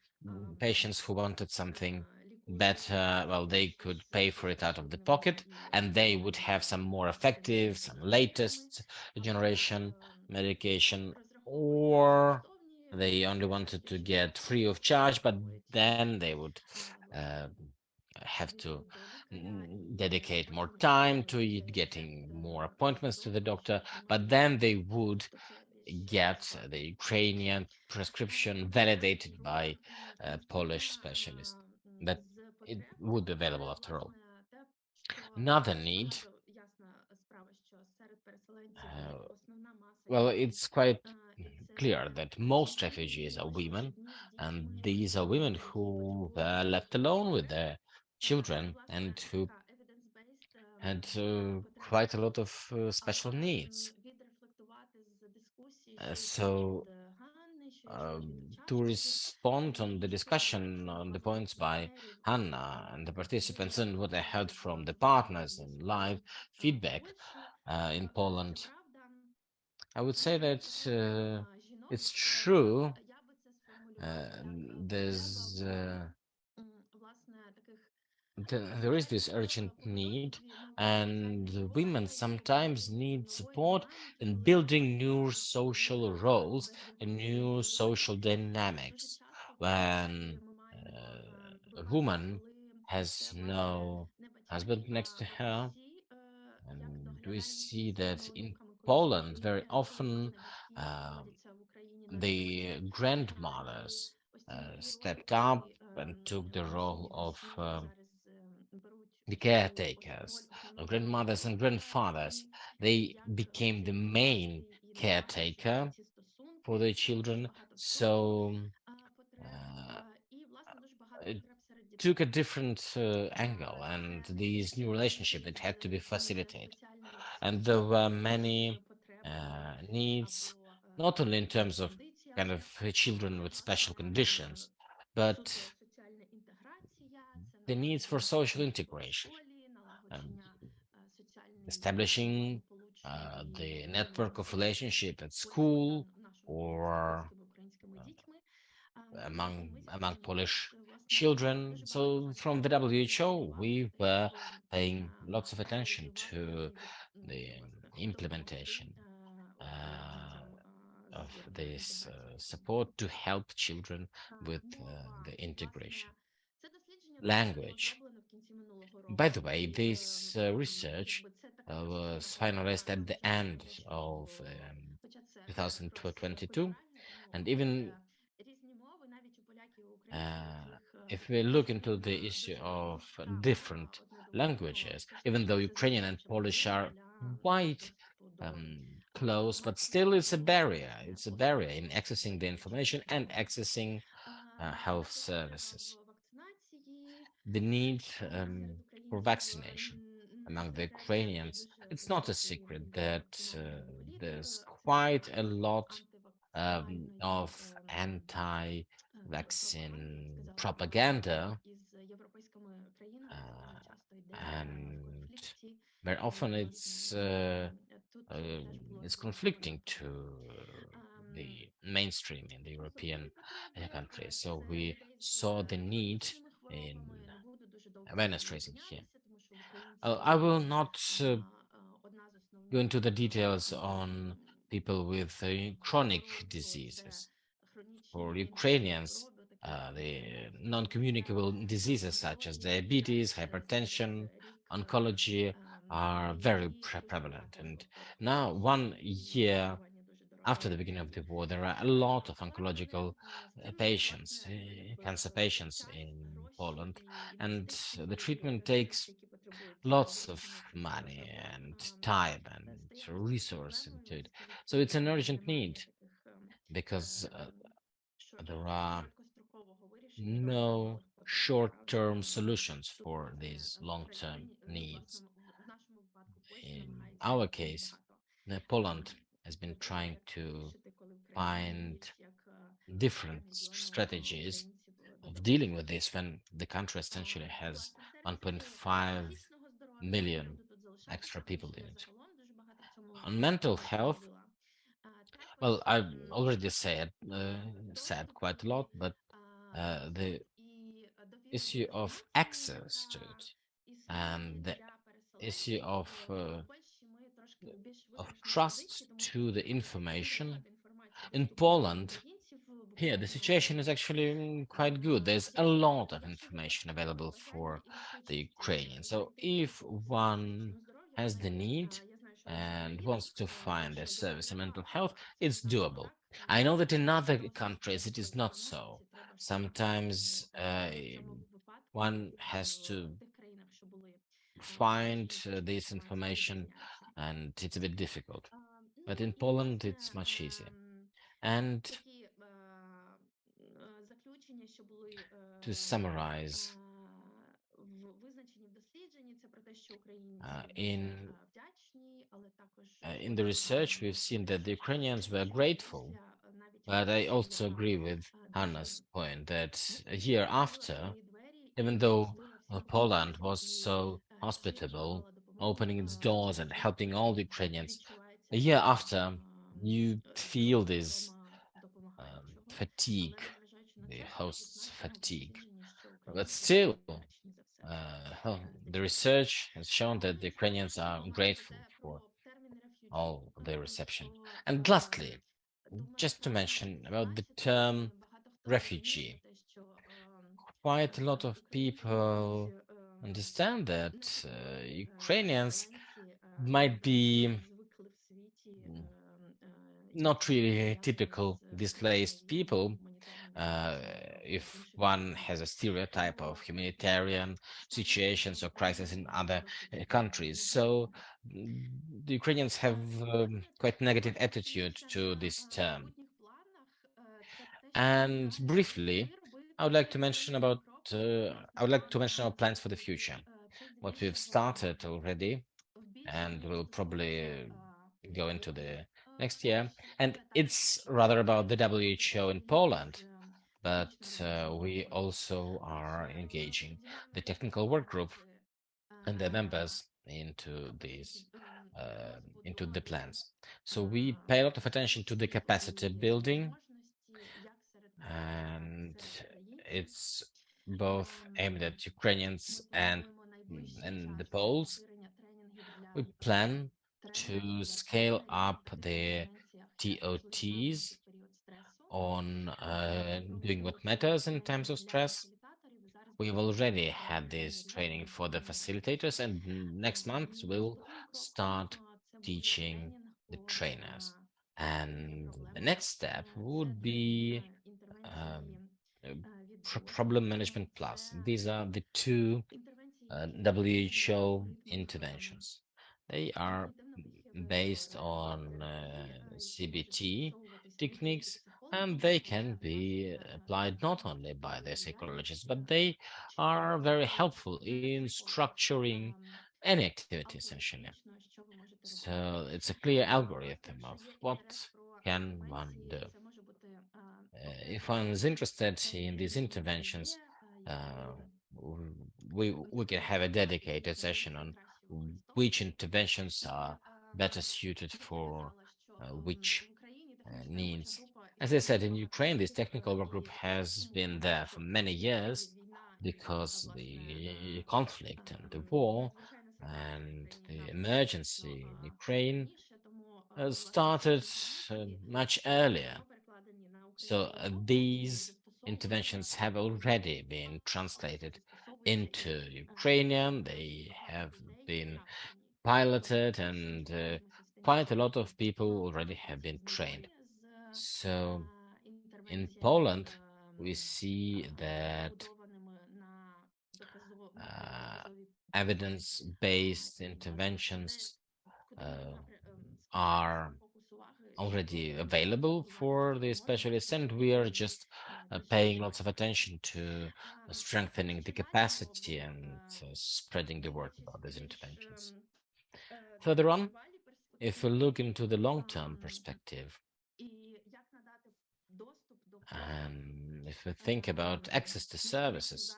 patients who wanted something better, well, they could pay for it out of the pocket, and they would have some more effective, some latest generation medication, or they only wanted to get free of charge, but then they would uh, have to dedicate more time to it, getting more appointments to the doctor, but then they would get the Ukrainian prescription validated by a Polish specialist. But it would be available after all. Another need, well, it's quite clear that most refugees are women, and these are women who were left alone with their children and who had quite a lot of special needs. So to respond on the discussion on the points by Hanna and the participants and what I heard from the partners and live feedback in Poland, I would say that it's true. There's there is this urgent need, and women sometimes need support in building new social roles and new social dynamics. When a woman has no husband next to her, and we see that in Poland very often the grandmothers stepped up and took the role of the caretakers, grandmothers and grandfathers. They became the main caretaker for their children. So uh, it took a different angle, and these new relationship that had to be facilitated. And there were many needs, not only in terms of kind of children with special conditions, but the needs for social integration, um, establishing the network of relationship at school or among Polish children. So from the WHO, we were paying lots of attention to the implementation of this support to help children with the integration. Language. By the way, this research was finalized at the end of 2022, and even if we look into the issue of different languages, even though Ukrainian and Polish are quite close, but still it's a barrier. It's a barrier in accessing the information and accessing health services. The need for vaccination among the Ukrainians, it's not a secret that there's quite a lot of anti-vaccine propaganda, and very often it's conflicting to the mainstream in the European countries. So we saw the need in awareness raising here. I will not go into the details on people with chronic diseases. For Ukrainians, the non-communicable diseases such as diabetes, hypertension, oncology are very prevalent. And now, 1 year after the beginning of the war, there are a lot of oncological patients, cancer patients in Poland, and the treatment takes lots of money and time and resource into it. So it's an urgent need because there are no short-term solutions for these long-term needs. In our case, Poland has been trying to find different strategies of dealing with this when the country essentially has 1.5 million extra people in it. On mental health, well, I've already said quite a lot, but the issue of access to it and the issue of trust to the information in Poland. Here, the situation is actually quite good. There's a lot of information available for the Ukrainians. So if one has the need and wants to find a service in mental health, it's doable. I know that in other countries it is not so. Sometimes one has to find this information and it's a bit difficult. But in Poland, it's much easier. And to summarize, In the research, we've seen that the Ukrainians were grateful, but I also agree with Hannah's point that a year after, even though Poland was so hospitable, opening its doors and helping all the Ukrainians, a year after, you feel this fatigue, the host's fatigue. But still, the research has shown that the Ukrainians are grateful for all the reception. And lastly, just to mention about the term refugee, quite a lot of people understand that Ukrainians might be not really typical displaced people. If one has a stereotype of humanitarian situations or crisis in other countries. So the Ukrainians have quite negative attitude to this term. And briefly, I would like to mention our plans for the future, what we've started already, and will probably go into the next year. And it's rather about the WHO in Poland, but we also are engaging the technical work group and their members into the plans. So we pay a lot of attention to the capacity building, and it's both aimed at Ukrainians and the Poles. We plan to scale up the TOTs on doing what matters in times of stress. We've already had this training for the facilitators, and next month we'll start teaching the trainers. And the next step would be um, problem management plus. These are the two WHO interventions. They are based on CBT techniques, and they can be applied not only by the psychologists, but they are very helpful in structuring any activity essentially. So it's a clear algorithm of what can one do. If one is interested in these interventions, uh, we can have a dedicated session on which interventions are better suited for which needs. As I said, in Ukraine, this technical work group has been there for many years because the conflict and the war and the emergency in Ukraine started much earlier. So these interventions have already been translated into Ukrainian. They have been piloted, and quite a lot of people already have been trained. So in Poland, we see that evidence-based interventions are already available for the specialists, and we are just paying lots of attention to strengthening the capacity and spreading the word about these interventions. Further on, if we look into the long-term perspective, and if we think about access to services,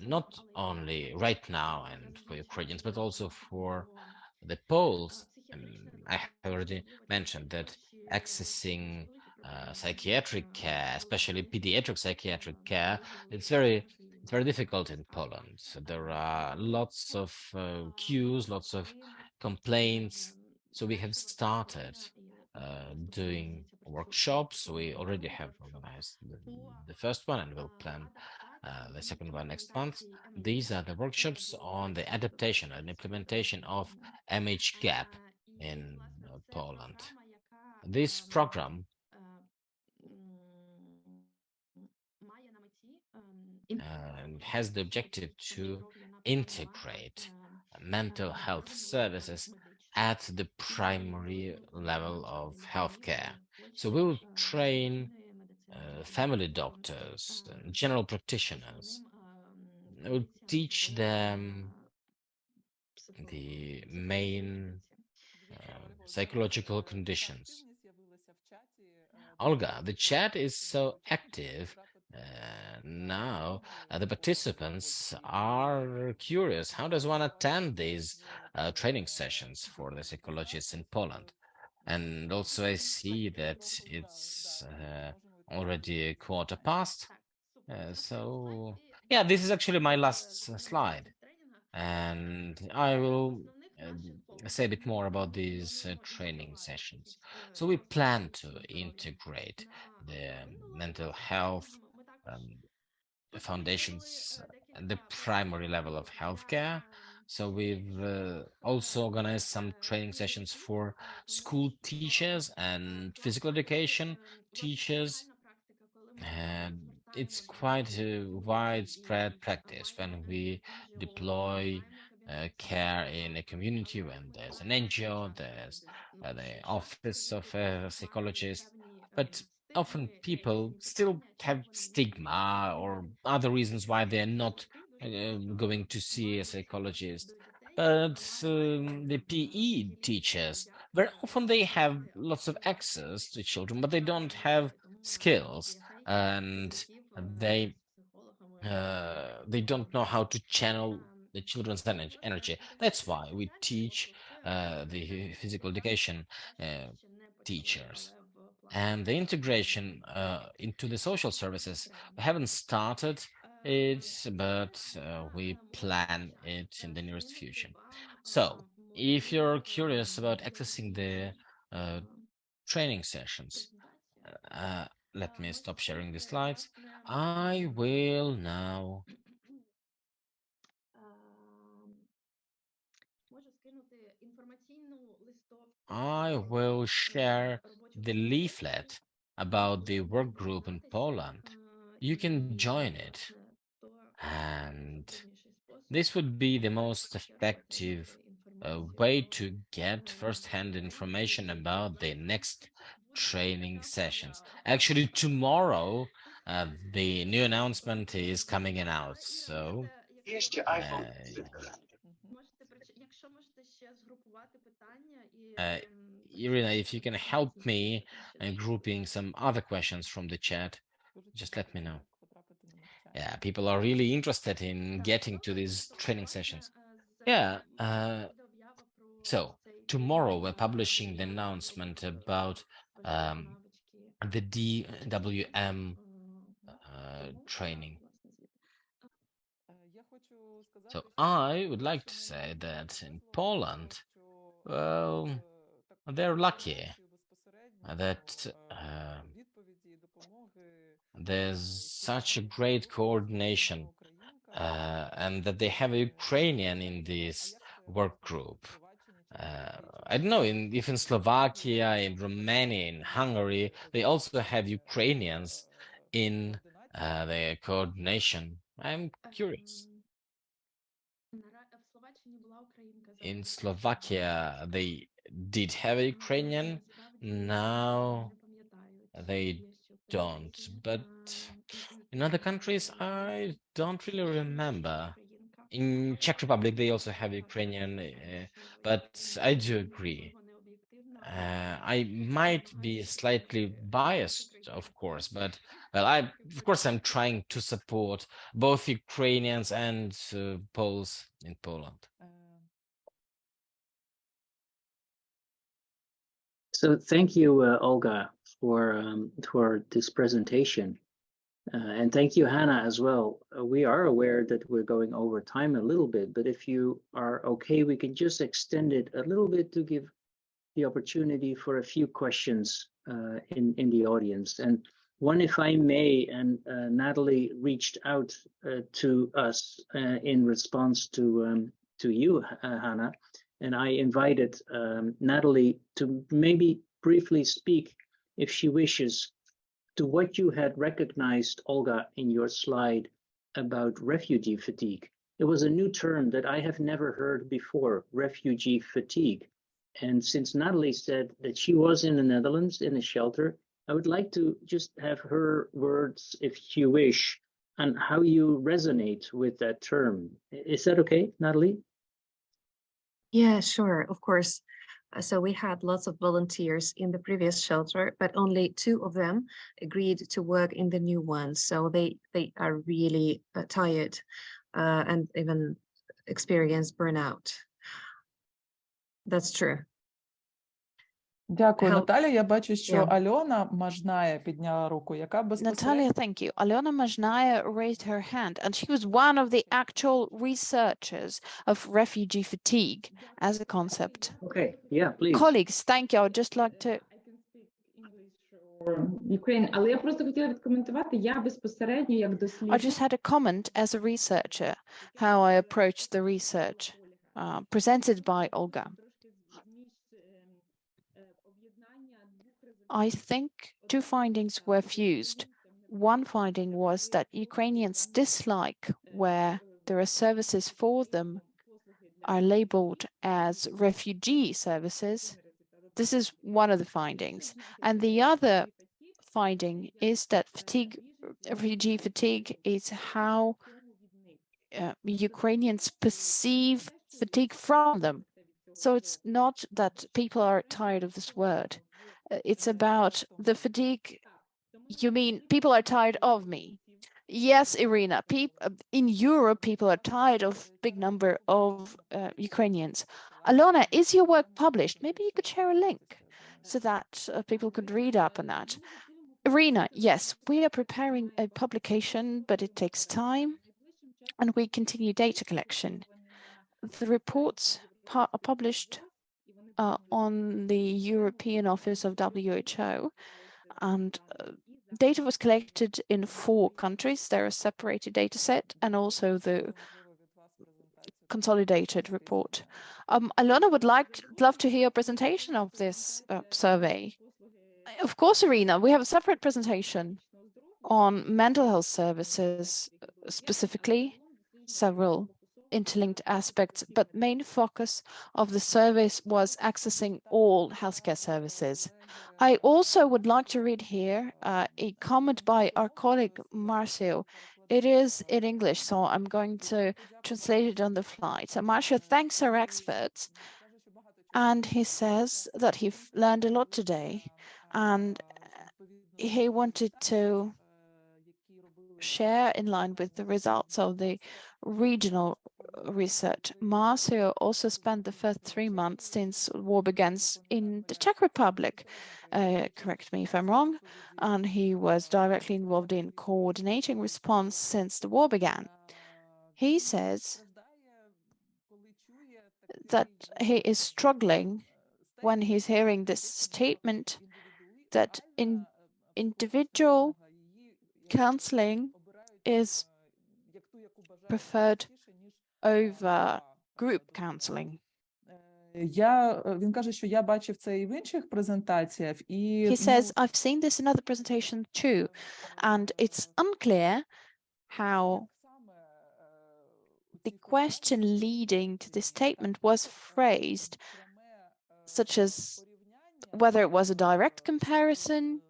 not only right now and for Ukrainians, but also for the Poles. I have already mentioned that accessing psychiatric care, especially pediatric psychiatric care, it's very difficult in Poland. So there are lots of queues, lots of complaints. So we have started doing workshops. We already have organized the first one, and we'll plan the second one next month. These are the workshops on the adaptation and implementation of MHGAP in Poland. This program has the objective to integrate mental health services at the primary level of healthcare. So we'll train family doctors, general practitioners. We'll teach them the main psychological conditions. Olga, the chat is so active now. The participants are curious. How does one attend these training sessions for the psychologists in Poland? And also, I see that it's already a quarter past. So, yeah, this is actually my last slide. And I will say a bit more about these training sessions. So we plan to integrate the mental health foundations and the primary level of healthcare. So we've also organized some training sessions for school teachers and physical education teachers. And it's quite a widespread practice when we deploy care in a community, when there's an NGO, there's the office of a psychologist, but often people still have stigma or other reasons why they're not going to see a psychologist. But the PE teachers, very often they have lots of access to children, but they don't have skills, and they don't know how to channel the children's energy. That's why we teach the physical education teachers. And the integration into the social services, we haven't started it, but we plan it in the nearest future. So if you're curious about accessing the training sessions, let me stop sharing the slides. I will now share the leaflet about the work group in Poland. You can join it, and this would be the most effective way to get first-hand information about the next training sessions. Actually, tomorrow, the new announcement is coming out. So, Irina, if you can help me grouping some other questions from the chat, just let me know. Yeah, people are really interested in getting to these training sessions. Yeah, so tomorrow we're publishing the announcement about the DWM training. So I would like to say that in Poland, well, they're lucky that there's such a great coordination and that they have a Ukrainian in this work group. I don't know if in Slovakia, in Romania, in Hungary, they also have Ukrainians in the coordination. I'm curious. In Slovakia, they did have a Ukrainian. Now they don't. But in other countries, I don't really remember. In Czech Republic, they also have Ukrainian, but I do agree. I might be slightly biased, of course, but well, of course I'm trying to support both Ukrainians and Poles in Poland. So thank you, Olga, for this presentation. And thank you, Hannah, as well. We are aware that we're going over time a little bit, but if you are okay, we can just extend it a little bit to give the opportunity for a few questions in the audience. And one, if I may, and Natalie reached out to us in response to you, Hannah, and I invited Natalie to maybe briefly speak, if she wishes, to what you had recognized, Olga, in your slide about refugee fatigue. It was a new term that I have never heard before, refugee fatigue. And since Natalie said that she was in the Netherlands in a shelter, I would like to just have her words, if you wish, on how you resonate with that term. Is that okay, Natalie? Yeah, sure, of course. So we had lots of volunteers in the previous shelter, but only 2 of them agreed to work in the new one. So they are really tired and even experience burnout. That's true. Дякую, Help. Наталя. Я бачу, що Yeah. Альона Мажная підняла руку, яка безпосередньо... Natalia, thank you. Alena Majnaya raised her hand, and she was one of the actual researchers of refugee fatigue as a concept. Okay, yeah, please. Colleagues, thank you. I would just like to... Ukraine, але я просто хотіла відкоментувати, я безпосередньо як I дослідник. just had a comment as a researcher, how I approached the research presented by Olga. I think 2 findings were fused. One finding was that Ukrainians dislike where there are services for them are labeled as refugee services. This is one of the findings. And the other finding is that refugee fatigue is how Ukrainians perceive fatigue from them. So it's not that people are tired of this word. It's about the fatigue. You mean people are tired of me? Yes, Irina. In Europe, people are tired of big number of Ukrainians. Alona, is your work published? Maybe you could share a link so that people could read up on that. Irina, yes, we are preparing a publication, but it takes time, and we continue data collection. The reports are published on the European office of WHO, and data was collected in 4 countries. There are a separated data set and also the consolidated report. Alona would love to hear a presentation of this survey. Of course, Irina, we have a separate presentation on mental health services, specifically several interlinked aspects, but main focus of the surveys was accessing all healthcare services. I also would like to read here a comment by our colleague Marcio. It is in English, so I'm going to translate it on the fly. So Marcio thanks our experts, and he says that he learned a lot today, and he wanted to share in line with the results of the regional research. Marcio also spent the first 3 months since war began in the Czech Republic, correct me if I'm wrong, and he was directly involved in coordinating response since the war began. He says that he is struggling when he's hearing this statement that individual counseling is preferred over group counseling. Він каже, що я бачив це і в інших презентаціях. І, He says, I've seen this in other presentations too, and it's unclear how the question leading to this statement was phrased, such as whether it was a direct comparison.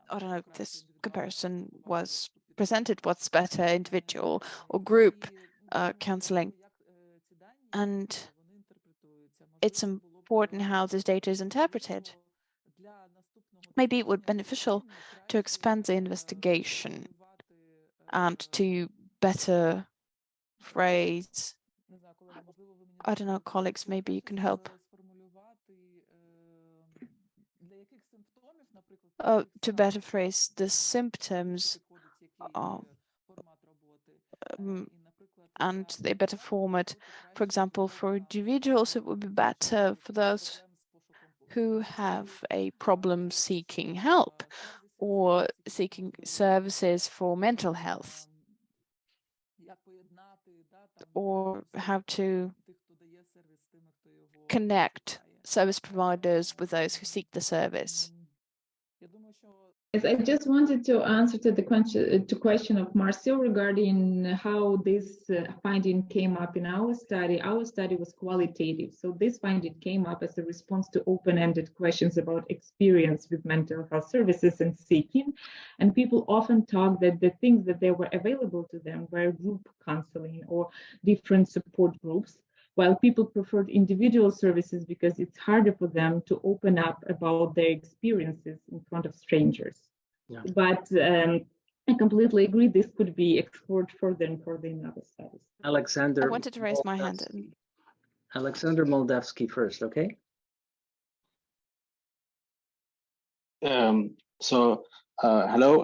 I don't know if this comparison was presented, what's better, individual or group counseling. And it's important how this data is interpreted. Maybe it would be beneficial to expand the investigation and to better phrase. I don't know, colleagues, maybe you can help. To better phrase the symptoms and a better format. For example, for individuals, it would be better for those who have a problem seeking help or seeking services for mental health, or how to connect service providers with those who seek the service. Yes, I just wanted to answer to the question of Marcio regarding how this finding came up in our study. Our study was qualitative, so this finding came up as a response to open-ended questions about experience with mental health services and seeking. And people often talk that the things that they were available to them were group counseling or different support groups, while people preferred individual services because it's harder for them to open up about their experiences in front of strangers. Yeah. But I completely agree, this could be explored further and further in other studies. Alexander, I wanted to raise my hand. Alexander Moldavsky first, okay? Hello,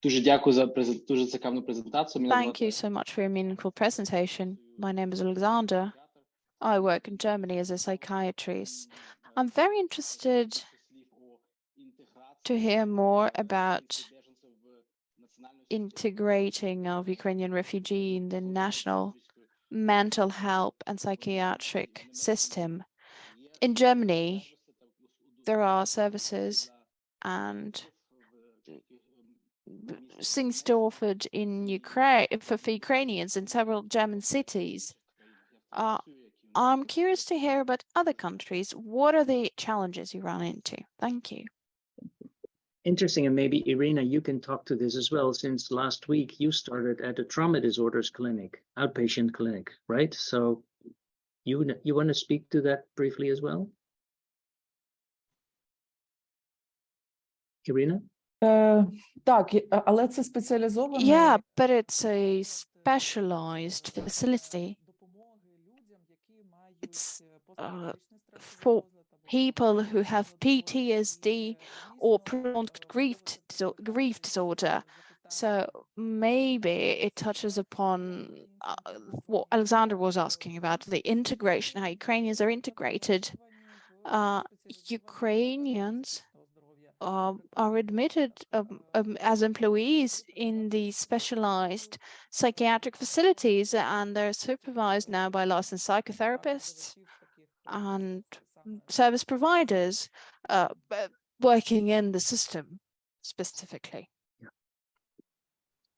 дуже дякую за дуже цікаву презентацію. Thank you so much for your meaningful presentation. My name is Alexander. I work in Germany as a psychiatrist. I'm very interested to hear more about integrating of Ukrainian refugee in the national mental health and psychiatric system. In Germany, there are services and things still offered in Ukraine for Ukrainians in several German cities. I'm curious to hear about other countries. What are the challenges you run into? Thank you. Interesting, and maybe Irina, you can talk to this as well, since last week you started at a trauma disorders clinic, outpatient clinic, right? So you want to speak to that briefly as well? Irina? Так, але це спеціалізоване. Yeah, but it's a specialized facility. It's for people who have PTSD or prolonged grief disorder. So maybe it touches upon what Alexander was asking about, the integration, how Ukrainians are integrated. Ukrainians are admitted as employees in the specialized psychiatric facilities, and they're supervised now by licensed psychotherapists and service providers working in the system specifically. Yeah.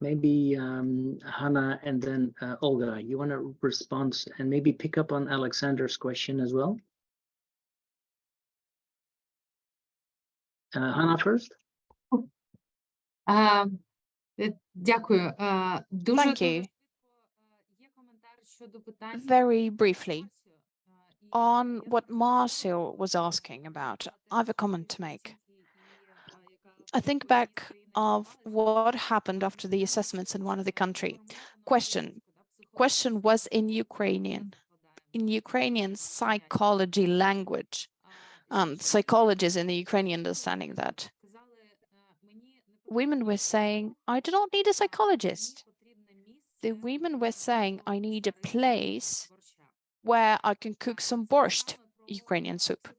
Maybe Hannah and then Olga, you want to respond and maybe pick up on Alexander's question as well? Hannah first. Дякую. Thank you. Very briefly, on what Marcio was asking about, I have a comment to make. I think back of what happened after the assessments in one of the country. Question was in Ukrainian psychology language. Psychologists in the Ukrainian understanding that. Women were saying, I do not need a psychologist. The women were saying, I need a place where I can cook some borscht, Ukrainian soup.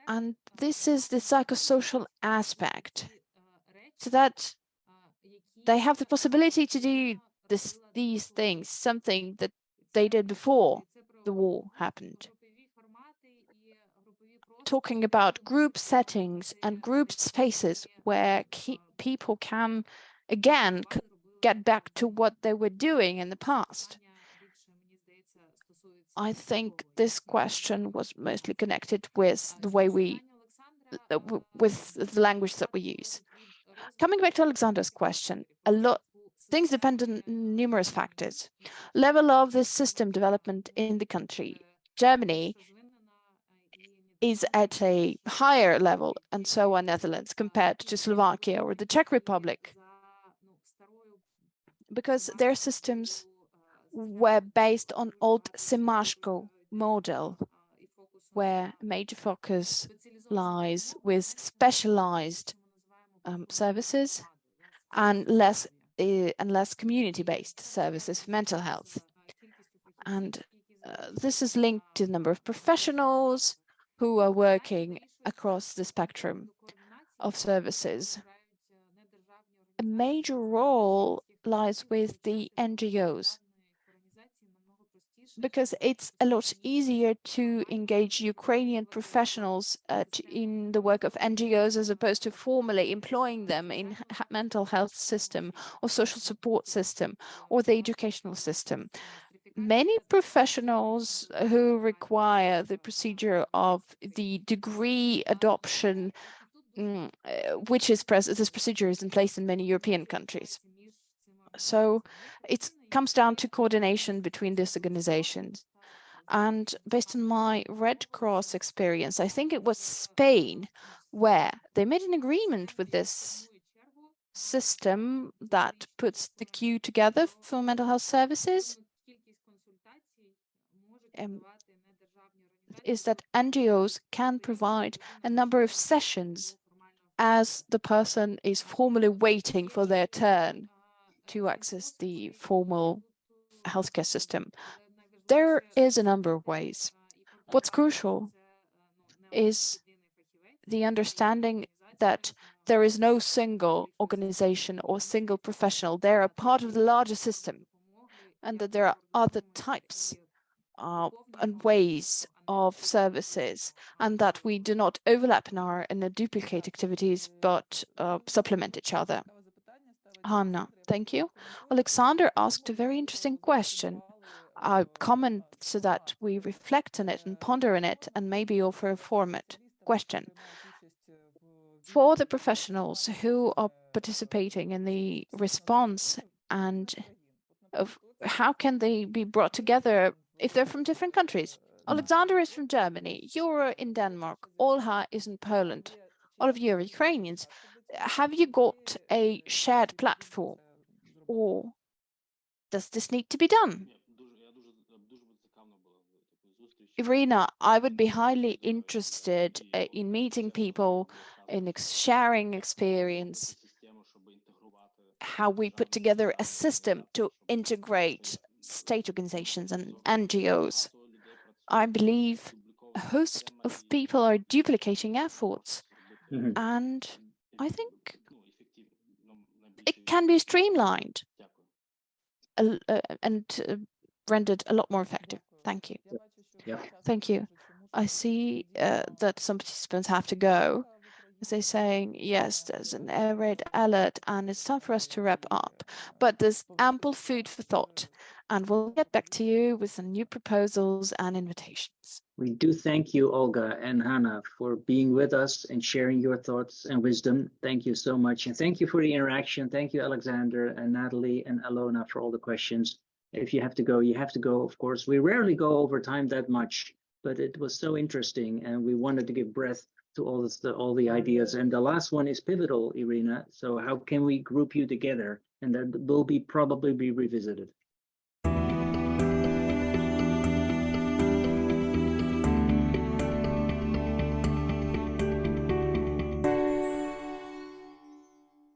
And this is the psychosocial aspect, so that they have the possibility to do these things, something that they did before the war happened. Talking about group settings and group spaces where people can, again, get back to what they were doing in the past. I think this question was mostly connected with the way with the language that we use. Coming back to Alexander's question, things depend on numerous factors. Level of the system development in the country. Germany is at a higher level, and so are Netherlands, compared to Slovakia or the Czech Republic, because their systems were based on old Semashko model, where major focus lies with specialized services and less community-based services for mental health. And this is linked to the number of professionals who are working across the spectrum of services. A major role lies with the NGOs. because it's a lot easier to engage Ukrainian professionals in the work of NGOs as opposed to formally employing them in mental health system or social support system or the educational system. Many professionals who require the procedure of the degree adoption, which is this procedure is in place in many European countries. So it comes down to coordination between these organizations. And based on my Red Cross experience, I think it was Spain where they made an agreement with this system that puts the queue together for mental health services. Is that NGOs can provide a number of sessions as the person is formally waiting for their turn to access the formal healthcare system. There is a number of ways. What's crucial is the understanding that there is no single organization or single professional. They're a part of the larger system, and that there are other types and ways of services, and that we do not overlap and duplicate activities, but supplement each other. Hanna, thank you. Alexander asked a very interesting question. I comment so that we reflect on it and ponder on it and maybe offer a format question. For the professionals who are participating in the response, and of how can they be brought together if they're from different countries? Alexander is from Germany, you're in Denmark, Olga is in Poland, all of you are Ukrainians. Have you got a shared platform, or does this need to be done? Irina, I would be highly interested in meeting people, in sharing experience, how we put together a system to integrate state organizations and NGOs. I believe a host of people are duplicating efforts, and I think it can be streamlined and rendered a lot more effective. Thank you. Yeah. Thank you. I see that some participants have to go. As they're saying, yes, there's an red alert and it's time for us to wrap up. But there's ample food for thought, and we'll get back to you with some new proposals and invitations. We do thank you, Olga and Hanna, for being with us and sharing your thoughts and wisdom. Thank you so much. And thank you for the interaction. Thank you, Alexander and Natalie and Alona, for all the questions. If you have to go, you have to go, of course. We rarely go over time that much, but it was so interesting, and we wanted to give breath to all the ideas. And the last one is pivotal, Irina. So how can we group you together? And that will probably be revisited.